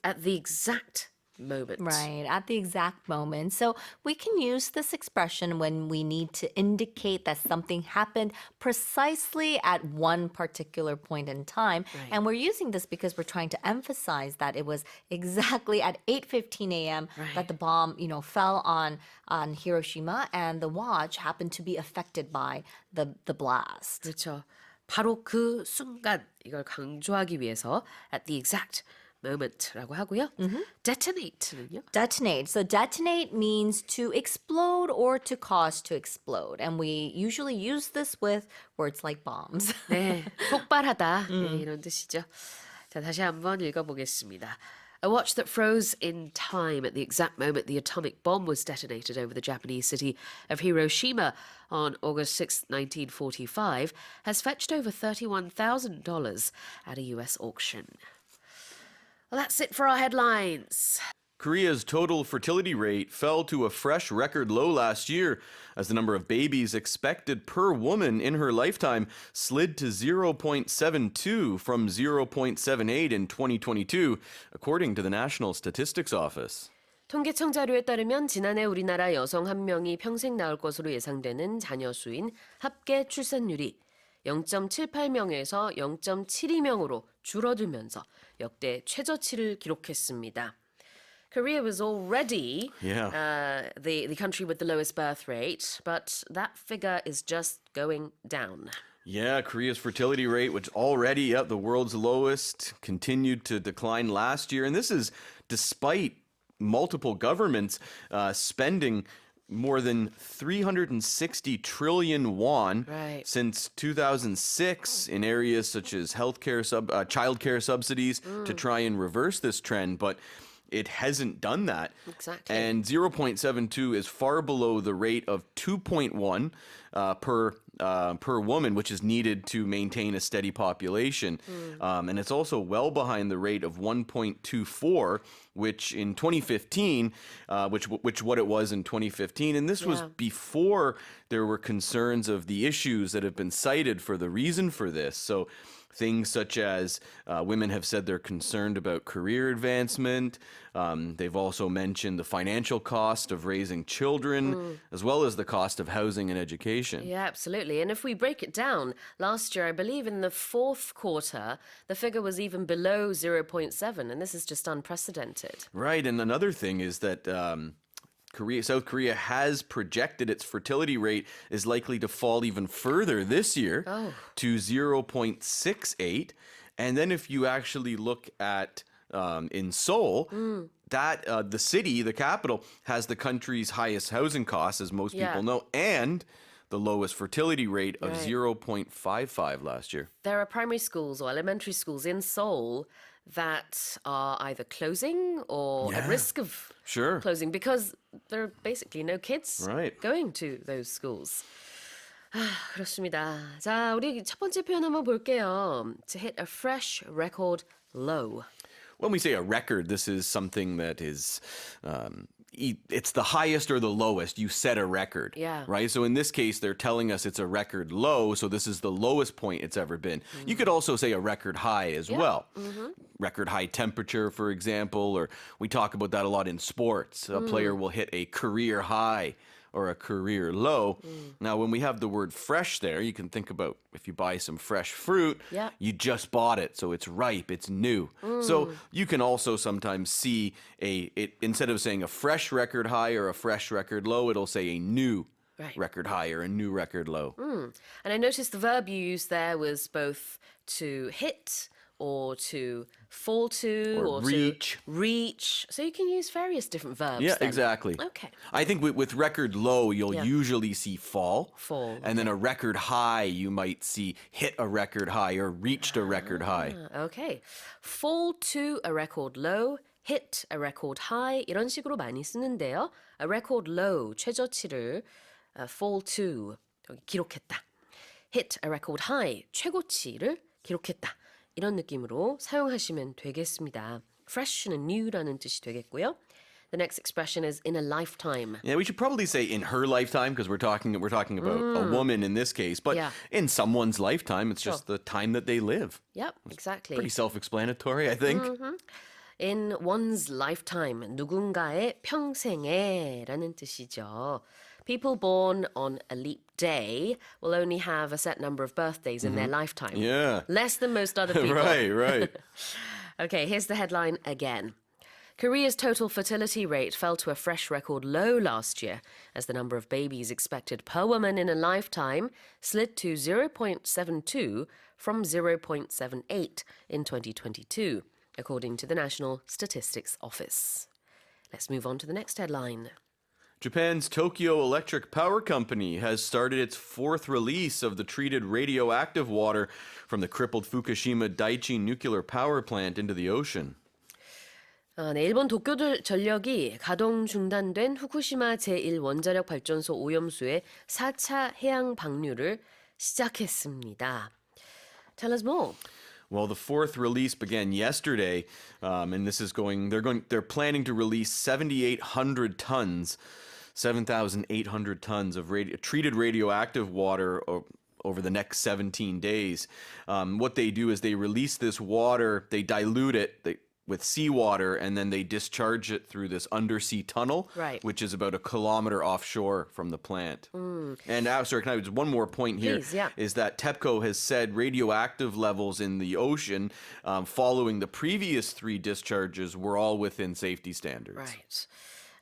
Speaker 2: At the exact moment.
Speaker 4: Right, at the exact moment. So we can use this expression when we need to indicate that something happened precisely at one particular point in time.
Speaker 2: Right.
Speaker 4: And we're using this because we're trying to emphasize that it was exactly at 8:15 a.m.
Speaker 2: Right.
Speaker 4: that the bomb, fell on Hiroshima, and the watch happened to be affected by the blast.
Speaker 2: 그렇죠. 바로 그 순간 이걸 강조하기 위해서 at the exact moment라고 하고요. detonate는요?
Speaker 4: Detonate. So detonate means to explode or to cause to explode. And we usually use this with words like bombs.
Speaker 2: 네, 폭발하다 네, 이런 뜻이죠. 자, 다시 한번 읽어보겠습니다. A watch that froze in time at the exact moment the atomic bomb was detonated over the Japanese city of Hiroshima on August 6, 1945, has fetched over $31,000 at a US auction. Well, that's it for our headlines.
Speaker 5: Korea's total fertility rate fell to a fresh record low last year as the number of babies expected per woman in her lifetime slid to 0.72 from 0.78 in 2022, according to the National Statistics Office.
Speaker 2: 통계청 자료에 따르면 지난해 우리나라 여성 한 명이 평생 낳을 것으로 예상되는 자녀 수인 합계 출산율이 0.78명에서 0.72명으로 줄어들면서 역대 최저치를 기록했습니다. Korea was already the country with the lowest birth rate, but that figure is just going down.
Speaker 5: Yeah, Korea's fertility rate, which already at the world's lowest, continued to decline last year. And this is despite multiple governments spending more than 360 trillion won since 2006 in areas such as childcare subsidies to try and reverse this trend. But it hasn't done that.
Speaker 2: Exactly.
Speaker 5: And 0.72 is far below the rate of 2.1 per woman, which is needed to maintain a steady population. And it's also well behind the rate of 1.24, which in 2015, which what it was in 2015. And this was before there were concerns of the issues that have been cited for the reason for this. So things such as women have said they're concerned about career advancement. They've also mentioned the financial cost of raising children, as well as the cost of housing and education.
Speaker 2: Yeah, absolutely. And if we break it down, last year, I believe in the fourth quarter, the figure was even below 0.7, and this is just unprecedented.
Speaker 5: Right, and another thing is that South Korea has projected its fertility rate is likely to fall even further this year to 0.68. And then if you actually look at in Seoul, that the city, the capital, has the country's highest housing costs, as most people know, and the lowest fertility rate of 0.55 last year.
Speaker 2: There are primary schools or elementary schools in Seoul that are either closing or at risk of closing because there are basically no kids going to those schools. 그렇습니다. 자, 우리 첫 번째 표현 한번 볼게요. To hit a fresh record low.
Speaker 5: When we say a record, this is something that is it's the highest or the lowest. You set a record, right? So in this case, they're telling us it's a record low, so this is the lowest point it's ever been. You could also say a record high as well. Record high temperature, for example, or we talk about that a lot in sports. A player will hit a career high or a career low. Now, when we have the word fresh there, you can think about if you buy some fresh fruit, you just bought it, so it's ripe, it's new. So you can also sometimes see instead of saying a fresh record high or a fresh record low, it'll say a new record high or a new record low.
Speaker 2: And I noticed the verb you used there was both to hit or to fall to or
Speaker 5: reach.
Speaker 2: To reach. So you can use various different verbs.
Speaker 5: Yeah,
Speaker 2: then.
Speaker 5: exactly.
Speaker 2: Okay.
Speaker 5: I think with record low, you'll usually see fall.
Speaker 2: And
Speaker 5: then a record high, you might see hit a record high or reached a record high.
Speaker 2: Okay. Fall to a record low, hit a record high 이런 식으로 많이 쓰는데요. A record low, 최저치를 fall to, 기록했다. Hit a record high, 최고치를 기록했다. 이런 느낌으로 사용하시면 되겠습니다. Fresh는 new라는 뜻이 되겠고요. The next expression is in a lifetime.
Speaker 5: Yeah, we should probably say in her lifetime because we're talking about a woman in this case, but in someone's lifetime, it's just the time that they live.
Speaker 2: Yep, exactly.
Speaker 5: Pretty self-explanatory, I think.
Speaker 2: in one's lifetime, 누군가의 평생에라는 뜻이죠. People born on a leap day will only have a set number of birthdays in their lifetime.
Speaker 5: Yeah.
Speaker 2: Less than most other people.
Speaker 5: Right.
Speaker 2: Okay, here's the headline again. Korea's total fertility rate fell to a fresh record low last year as the number of babies expected per woman in a lifetime slid to 0.72 from 0.78 in 2022, according to the National Statistics Office. Let's move on to the next headline.
Speaker 5: Japan's Tokyo Electric Power Company has started its fourth release of the treated radioactive water from the crippled Fukushima Daiichi nuclear power plant into the ocean.
Speaker 2: 네, 일본 도쿄 전력이 가동 중단된 후쿠시마 제1원자력 발전소 오염수의 4차 해양 방류를 시작했습니다. Tell us more.
Speaker 5: Well, the fourth release began yesterday, and this is they're planning to release 7,800 tons of treated radioactive water over the next 17 days. What they do is they release this water, they dilute it with seawater, and then they discharge it through this undersea tunnel,
Speaker 2: Right.
Speaker 5: which is about a kilometer offshore from the plant. And now, sorry, can I just one more point here?
Speaker 2: Please, yeah.
Speaker 5: Is that TEPCO has said radioactive levels in the ocean following the previous three discharges were all within safety standards.
Speaker 2: Right.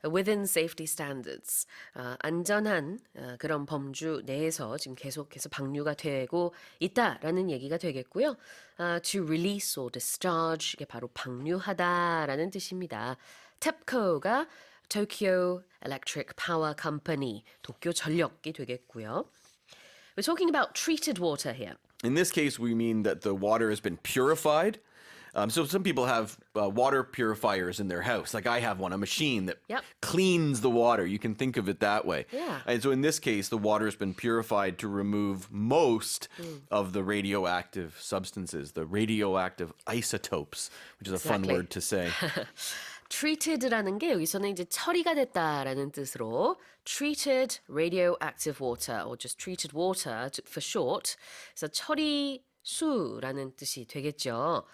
Speaker 2: Within safety standards. 안전한 그런 범주 내에서 지금 계속해서 방류가 되고 있다라는 얘기가 되겠고요. To release or discharge, 이게 바로 방류하다라는 뜻입니다. TEPCO가 Tokyo Electric Power Company, 도쿄 전력이 되겠고요. We're talking about treated water here.
Speaker 5: In this case, we mean that the water has been purified. So some people have water purifiers in their house. Like I have one, a machine that
Speaker 2: Yep.
Speaker 5: cleans the water. You can think of it that way.
Speaker 2: Yeah.
Speaker 5: And so in this case, the water has been purified to remove most of the radioactive substances, the radioactive isotopes, which is a fun
Speaker 2: Exactly.
Speaker 5: word to say.
Speaker 2: treated라는 게 여기서는 이제 처리가 됐다라는 뜻으로 treated radioactive water or just treated water for short. 그래서 처리수라는 뜻이 되겠죠.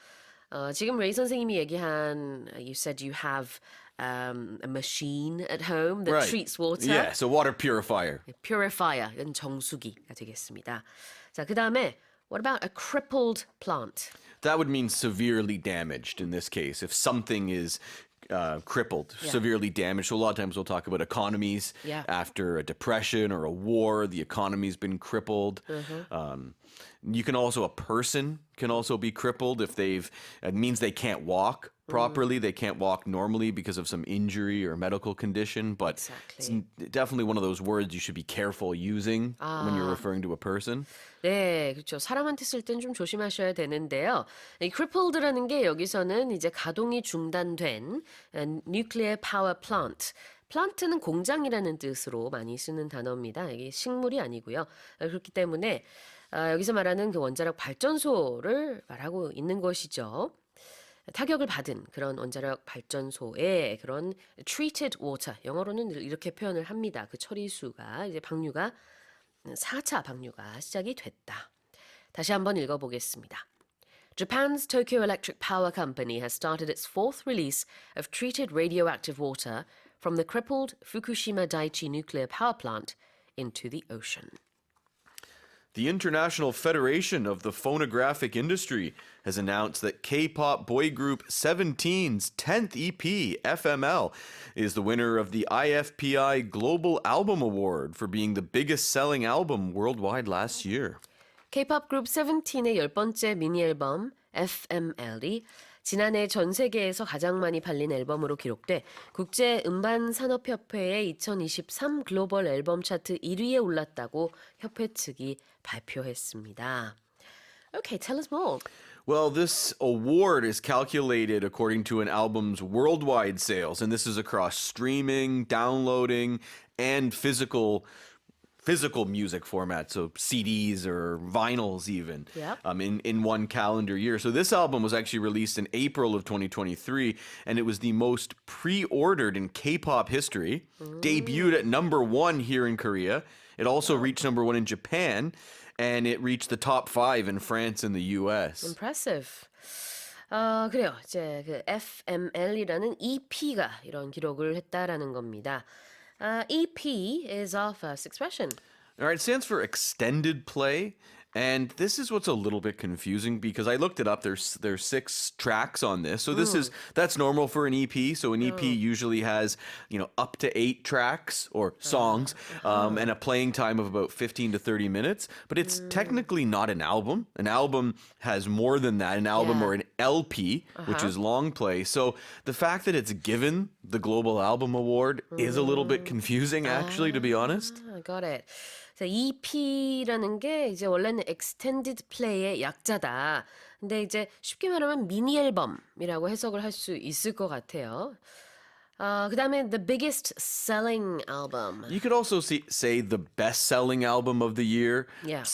Speaker 2: 지금 레이 선생님이 얘기한 you said you have a machine at home that
Speaker 5: Right.
Speaker 2: treats water.
Speaker 5: Yeah, so water purifier.
Speaker 2: purifier, 이건 정수기가 되겠습니다. 자, 그다음에 what about a crippled plant?
Speaker 5: That would mean severely damaged in this case. If something is crippled,
Speaker 2: Yeah.
Speaker 5: severely damaged. So a lot of times we'll talk about economies
Speaker 2: Yeah.
Speaker 5: after a depression or a war. The economy's been crippled. You can also a person can also be crippled if it means they can't walk properly. They can't walk normally because of some injury or medical condition. But it's definitely one of those words you should be careful using when you're referring to a person.
Speaker 2: 네, 그렇죠. 사람한테 쓸 땐 좀 조심하셔야 되는데요. 이 crippled라는 게 여기서는 이제 가동이 중단된 nuclear power plant. 플란트는 공장이라는 뜻으로 많이 쓰는 단어입니다. 이게 식물이 아니고요. 그렇기 때문에 여기서 말하는 그 원자력 발전소를 말하고 있는 것이죠. 타격을 받은 그런 원자력 발전소의 그런 treated water, 영어로는 이렇게 표현을 합니다. 그 처리수가 이제 방류가 4차 방류가 시작이 됐다. 다시 한번 읽어보겠습니다. Japan's Tokyo Electric Power Company has started its fourth release of treated radioactive water from the crippled Fukushima Daiichi nuclear power plant into the ocean.
Speaker 5: The International Federation of the Phonographic Industry has announced that K-pop boy group 17's 10th EP, FML, is the winner of the IFPI Global Album Award for being the biggest selling album worldwide last year.
Speaker 2: K-pop 그룹 17의 10번째 미니 앨범 FML이 지난해 전 세계에서 가장 많이 팔린 앨범으로 기록돼 국제 음반 산업협회의 2023 글로벌 앨범 차트 1위에 올랐다고 협회 측이 발표했습니다. Okay, tell us more.
Speaker 5: Well, this award is calculated according to an album's worldwide sales, and this is across streaming, downloading, and physical music formats, so CDs or vinyls even,
Speaker 2: Yep.
Speaker 5: in one calendar year. So this album was actually released in April of 2023, and it was the most pre-ordered in K-pop history, debuted at number 1 here in Korea. It also reached number 1 in Japan, and it reached the top 5 in France and the US.
Speaker 2: Impressive. 그래요. 이제 그 FML이라는 EP가 이런 기록을 했다라는 겁니다. EP is our first expression.
Speaker 5: All right, it stands for extended play. And this is what's a little bit confusing because I looked it up. There's 6 tracks on this. So that's normal for an EP. So an EP usually has, up to 8 tracks or songs and a playing time of about 15 to 30 minutes. But it's technically not an album. An album has more than that, an album or an LP, which is long play. So the fact that it's given the Global Album Award is a little bit confusing, actually, to be honest.
Speaker 2: Got it. 자, EP라는 게 이제 원래는 Extended Play의 약자다. 근데 이제 쉽게 말하면 미니 앨범이라고 해석을 할 수 있을 것 같아요. 그다음에 the biggest selling album.
Speaker 5: You could also say the best-selling album of the year.
Speaker 2: Yeah.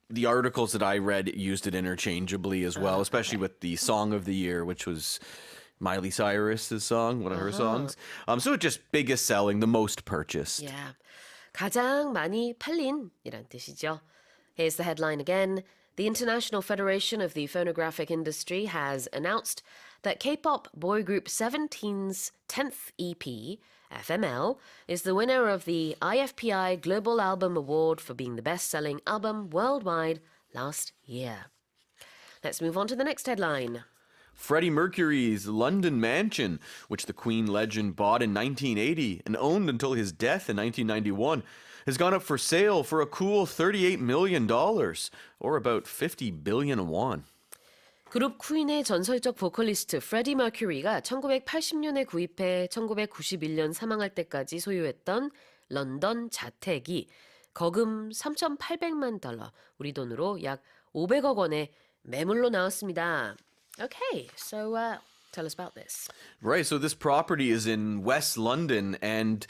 Speaker 5: The articles that I read used it interchangeably as well, especially with the song of the year, which was Miley Cyrus's song, one of her songs. So it just biggest selling, the most purchased.
Speaker 2: Yeah. 가장 많이 팔린이란 뜻이죠. Here's the headline again. The International Federation of the Phonographic Industry has announced that K-pop boy group 17's 10th EP, FML, is the winner of the IFPI Global Album Award for being the best-selling album worldwide last year. Let's move on to the next headline.
Speaker 5: Freddie Mercury's London mansion, which the Queen legend bought in 1980 and owned until his death in 1991, has gone up for sale for a cool $38 million, or about 50 billion won.
Speaker 2: 그룹 퀸의 전설적 보컬리스트 프레디 머큐리가 1980년에 구입해 1991년 사망할 때까지 소유했던 런던 자택이 거금 3,800만 달러, 우리 돈으로 약 500억 원의 매물로 나왔습니다. Okay, so tell us about this.
Speaker 5: Right, so this property is in West London, and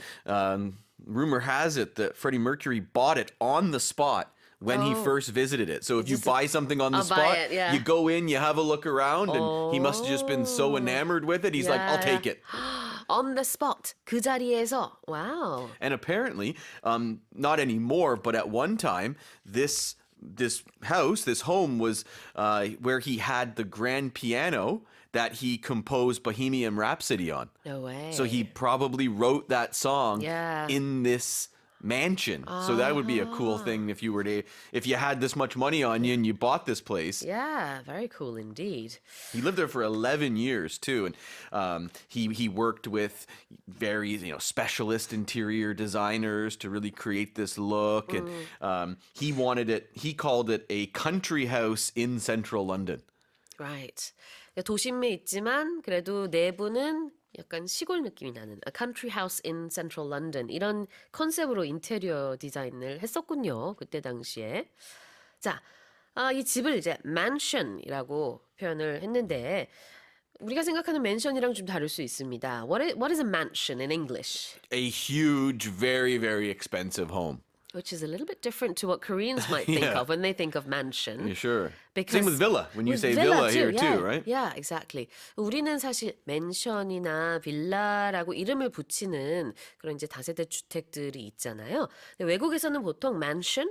Speaker 5: rumor has it that Freddie Mercury bought it on the spot when he first visited it. So if you buy something on the spot, you go in, you have a look around, and he must have just been so enamored with it. He's like, I'll take it.
Speaker 2: On the spot, 그 자리에서. Wow.
Speaker 5: And apparently, not anymore, but at one time, this house, this home was where he had the grand piano that he composed Bohemian Rhapsody on.
Speaker 2: No way.
Speaker 5: So he probably wrote that song in this mansion. So that would be a cool thing if you had this much money on you and you bought this place.
Speaker 2: Yeah, very cool indeed.
Speaker 5: He lived there for 11 years too, and he worked with very specialist interior designers to really create this look, and he called it a country house in central London.
Speaker 2: Right. 도심에 있지만 그래도 내부는 약간 시골 느낌이 나는 A Country House in Central London 이런 컨셉으로 인테리어 디자인을 했었군요. 그때 당시에. 자, 이 집을 이제 mansion이라고 표현을 했는데 우리가 생각하는 맨션이랑 좀 다를 수 있습니다. What is a mansion in English?
Speaker 5: A huge, very, very expensive home.
Speaker 2: Which is a little bit different to what Koreans might think of when they think of mansion.
Speaker 5: Yeah, sure.
Speaker 2: Because
Speaker 5: Same with villa. When you
Speaker 2: with
Speaker 5: say villa here
Speaker 2: yeah,
Speaker 5: too, right?
Speaker 2: Yeah, exactly. 우리는 사실 맨션이나 빌라라고 이름을 붙이는 그런 이제 다세대 주택들이 있잖아요. 근데 외국에서는 보통 mansion,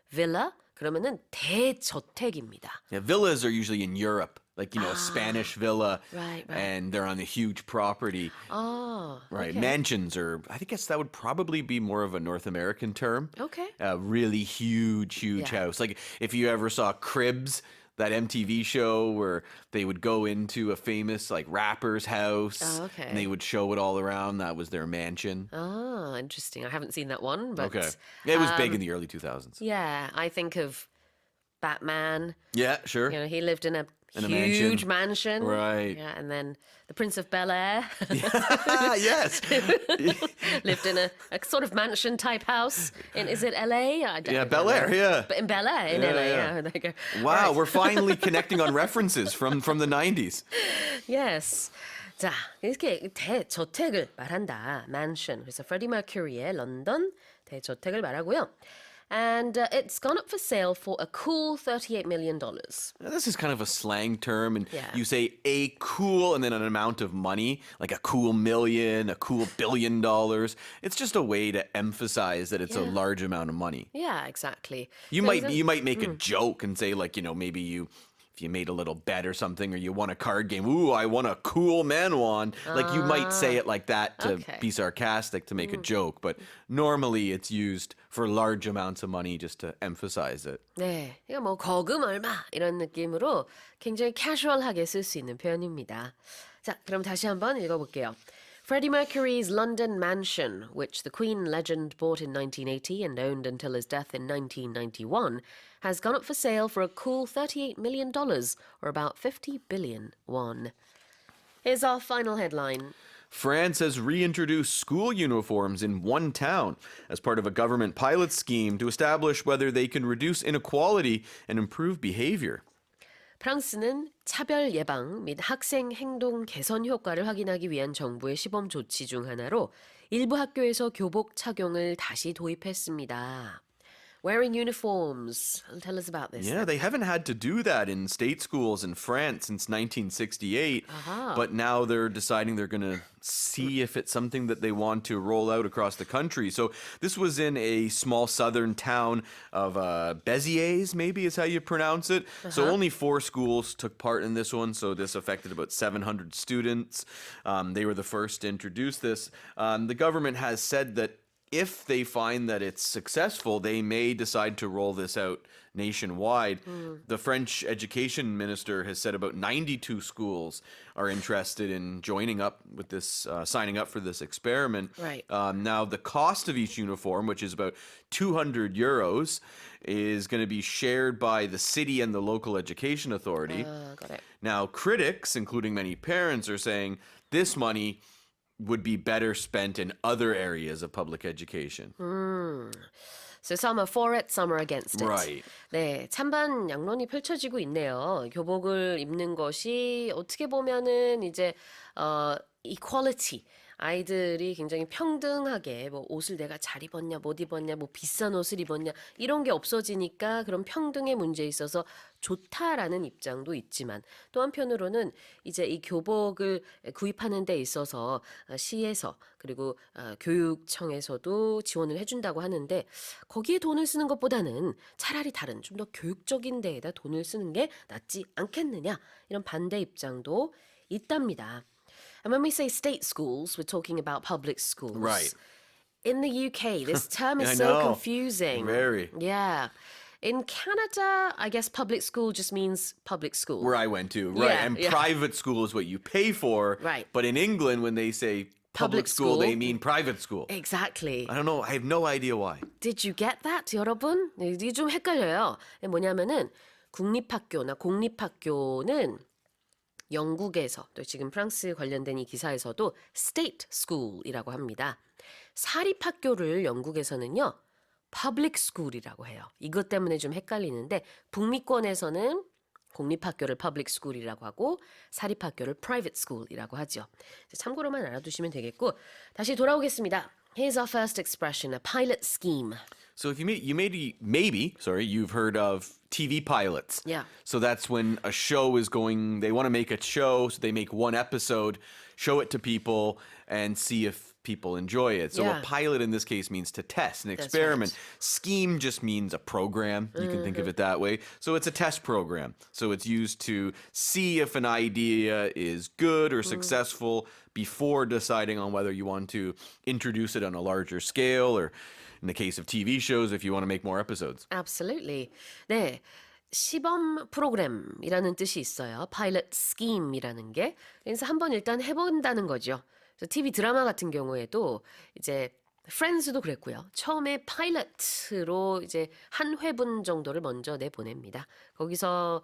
Speaker 2: villa 그러면은 대저택입니다.
Speaker 5: Yeah, villas are usually in Europe. Like, a Spanish villa,
Speaker 2: right.
Speaker 5: and they're on a huge property.
Speaker 2: Oh,
Speaker 5: right.
Speaker 2: okay.
Speaker 5: Mansions are, I guess that would probably be more of a North American term.
Speaker 2: Okay.
Speaker 5: A really huge house. Like, if you ever saw Cribs, that MTV show where they would go into a famous, rapper's house, and they would show it all around. That was their mansion.
Speaker 2: Oh, interesting. I haven't seen that one, but...
Speaker 5: Okay. Yeah, it was big in the early 2000s.
Speaker 2: Yeah, I think of Batman.
Speaker 5: Yeah, sure.
Speaker 2: He lived in a
Speaker 5: In a
Speaker 2: huge mansion.
Speaker 5: Right.
Speaker 2: Yeah, and then the Prince of Bel-Air
Speaker 5: Yes.
Speaker 2: lived in a sort of mansion type house is it LA? I don't know.
Speaker 5: Bel-Air, yeah.
Speaker 2: But in Bel-Air, in LA. Yeah. There you go.
Speaker 5: Wow,
Speaker 2: Right.
Speaker 5: we're finally connecting on references from the 90s.
Speaker 2: Yes. 자, 이렇게 대저택을 말한다. mansion. 그래서 프레디 머큐리의 런던 대저택을 말하고요. And it's gone up for sale for a cool $38 million.
Speaker 5: Now, this is kind of a slang term, and
Speaker 2: Yeah.
Speaker 5: you say a cool and then an amount of money, like a cool million, a cool $1 billion. It's just a way to emphasize that it's a large amount of money.
Speaker 2: Yeah, exactly.
Speaker 5: You
Speaker 2: So
Speaker 5: might make a joke and say, maybe if if you made a little bet or something, or you won a card game, ooh, I won a cool man won. Like you might say it like that to be sarcastic, to make a joke, but normally it's used for large amounts of money just to emphasize it.
Speaker 2: 네, 이거 뭐 거금 얼마 이런 느낌으로 굉장히 캐주얼하게 쓸 수 있는 표현입니다. 자, 그럼 다시 한번 읽어볼게요. Freddie Mercury's London mansion, which the Queen legend bought in 1980 and owned until his death in 1991, has gone up for sale for a cool $38 million, or about 50 billion won. Here's our final headline.
Speaker 5: France has reintroduced school uniforms in one town as part of a government pilot scheme to establish whether they can reduce inequality and improve behavior.
Speaker 2: 프랑스는 차별 예방 및 학생 행동 개선 효과를 확인하기 위한 정부의 시범 조치 중 하나로 일부 학교에서 교복 착용을 다시 도입했습니다. Wearing uniforms. Tell us about this.
Speaker 5: Yeah, they haven't had to do that in state schools in France since 1968, but now they're deciding they're going to see if it's something that they want to roll out across the country. So this was in a small southern town of Béziers, maybe is how you pronounce it. So only 4 schools took part in this one, so this affected about 700 students. They were the first to introduce this. The government has said that if they find that it's successful, they may decide to roll this out nationwide. The French education minister has said about 92 schools are interested in joining up with this, signing up for this experiment.
Speaker 2: Right.
Speaker 5: Now, the cost of each uniform, which is about 200 euros, is going to be shared by the city and the local education authority.
Speaker 2: Got it.
Speaker 5: Now, critics, including many parents, are saying this money would be better spent in other areas of public education.
Speaker 2: So some are for it, some are against it.
Speaker 5: Right.
Speaker 2: 네, 찬반 양론이 펼쳐지고 있네요. 교복을 입는 것이 어떻게 보면은 이제 equality. 아이들이 굉장히 평등하게 뭐 옷을 내가 잘 입었냐 못 입었냐 뭐 비싼 옷을 입었냐 이런 게 없어지니까 그런 평등의 문제에 있어서 좋다라는 입장도 있지만 또 한편으로는 이제 이 교복을 구입하는 데 있어서 시에서 그리고 교육청에서도 지원을 해준다고 하는데 거기에 돈을 쓰는 것보다는 차라리 다른 좀 더 교육적인 데에다 돈을 쓰는 게 낫지 않겠느냐 이런 반대 입장도 있답니다. And when we say state schools, we're talking about public schools.
Speaker 5: Right.
Speaker 2: In the UK, this term is
Speaker 5: I
Speaker 2: so
Speaker 5: know.
Speaker 2: confusing.
Speaker 5: Very.
Speaker 2: Yeah. In Canada, I guess public school just means public school.
Speaker 5: Where I went to, right?
Speaker 2: Yeah,
Speaker 5: And
Speaker 2: yeah.
Speaker 5: private school is what you pay for.
Speaker 2: Right.
Speaker 5: But in England, when they say public school, they mean private school.
Speaker 2: Exactly.
Speaker 5: I don't know. I have no idea why.
Speaker 2: Did you get that, 여러분? 네, 이게 좀 헷갈려요. 뭐냐면은 국립학교나 공립학교는 영국에서 또 지금 프랑스 관련된 이 기사에서도 state school이라고 합니다. 사립학교를 영국에서는요 public school이라고 해요. 이것 때문에 좀 헷갈리는데 북미권에서는 공립학교를 public school이라고 하고 사립학교를 private school이라고 하죠. 참고로만 알아두시면 되겠고 다시 돌아오겠습니다. Here's our first expression, a pilot scheme.
Speaker 5: So if maybe you've heard of TV pilots.
Speaker 2: Yeah.
Speaker 5: So that's when a show is going, they want to make a show, so they make one episode, show it to people, and see if people enjoy it. So
Speaker 2: Yeah.
Speaker 5: a pilot in this case means to test, an experiment. Scheme just means a program. You can think of it that way. So it's a test program. So it's used to see if an idea is good or successful before deciding on whether you want to introduce it on a larger scale or in the case of TV shows, if you want to make more episodes.
Speaker 2: Absolutely. 네. 시범 프로그램이라는 뜻이 있어요. Pilot scheme이라는 게. 그래서 한번 일단 해본다는 거죠. TV 드라마 같은 경우에도 이제 프렌즈도 그랬고요. 처음에 파일럿으로 이제 한 회분 정도를 먼저 내보냅니다. 거기서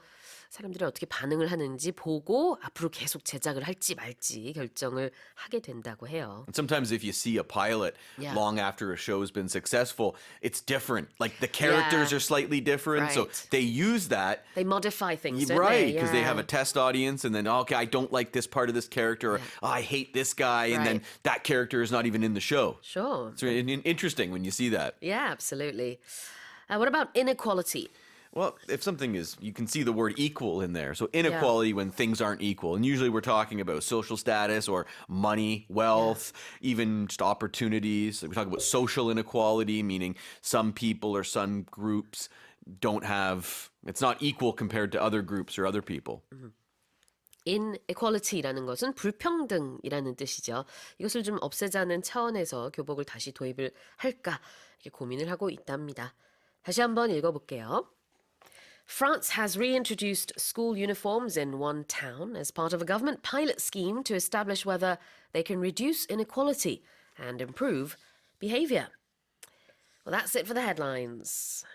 Speaker 2: 사람들이 어떻게 반응을 하는지 보고 앞으로 계속 제작을 할지 말지 결정을 하게 된다고 해요.
Speaker 5: And sometimes if you see a pilot
Speaker 2: Yeah.
Speaker 5: long after a show has been successful, it's different. Like the characters
Speaker 2: Yeah.
Speaker 5: are slightly different. So
Speaker 2: Right.
Speaker 5: they use that.
Speaker 2: They modify things, don't
Speaker 5: Right,
Speaker 2: they?
Speaker 5: because they
Speaker 2: Yeah.
Speaker 5: have a test audience, and then okay, I don't like this part of this character, or I hate this guy, and then
Speaker 2: Right.
Speaker 5: that character is not even in the show.
Speaker 2: Sure.
Speaker 5: It's interesting when you see that.
Speaker 2: Yeah, absolutely. What about inequality?
Speaker 5: Well, if something is, you can see the word equal in there. So inequality when things aren't equal. And usually we're talking about social status or money, wealth, even just opportunities. We talk about social inequality, meaning some people or some groups it's not equal compared to other groups or other people.
Speaker 2: inequality라는 것은 불평등이라는 뜻이죠. 이것을 좀 없애자는 차원에서 교복을 다시 도입을 할까 이렇게 고민을 하고 있답니다. 다시 한번 읽어볼게요. France has reintroduced school uniforms in one town as part of a government pilot scheme to establish whether they can reduce inequality and improve behavior. Well, that's it for the headlines.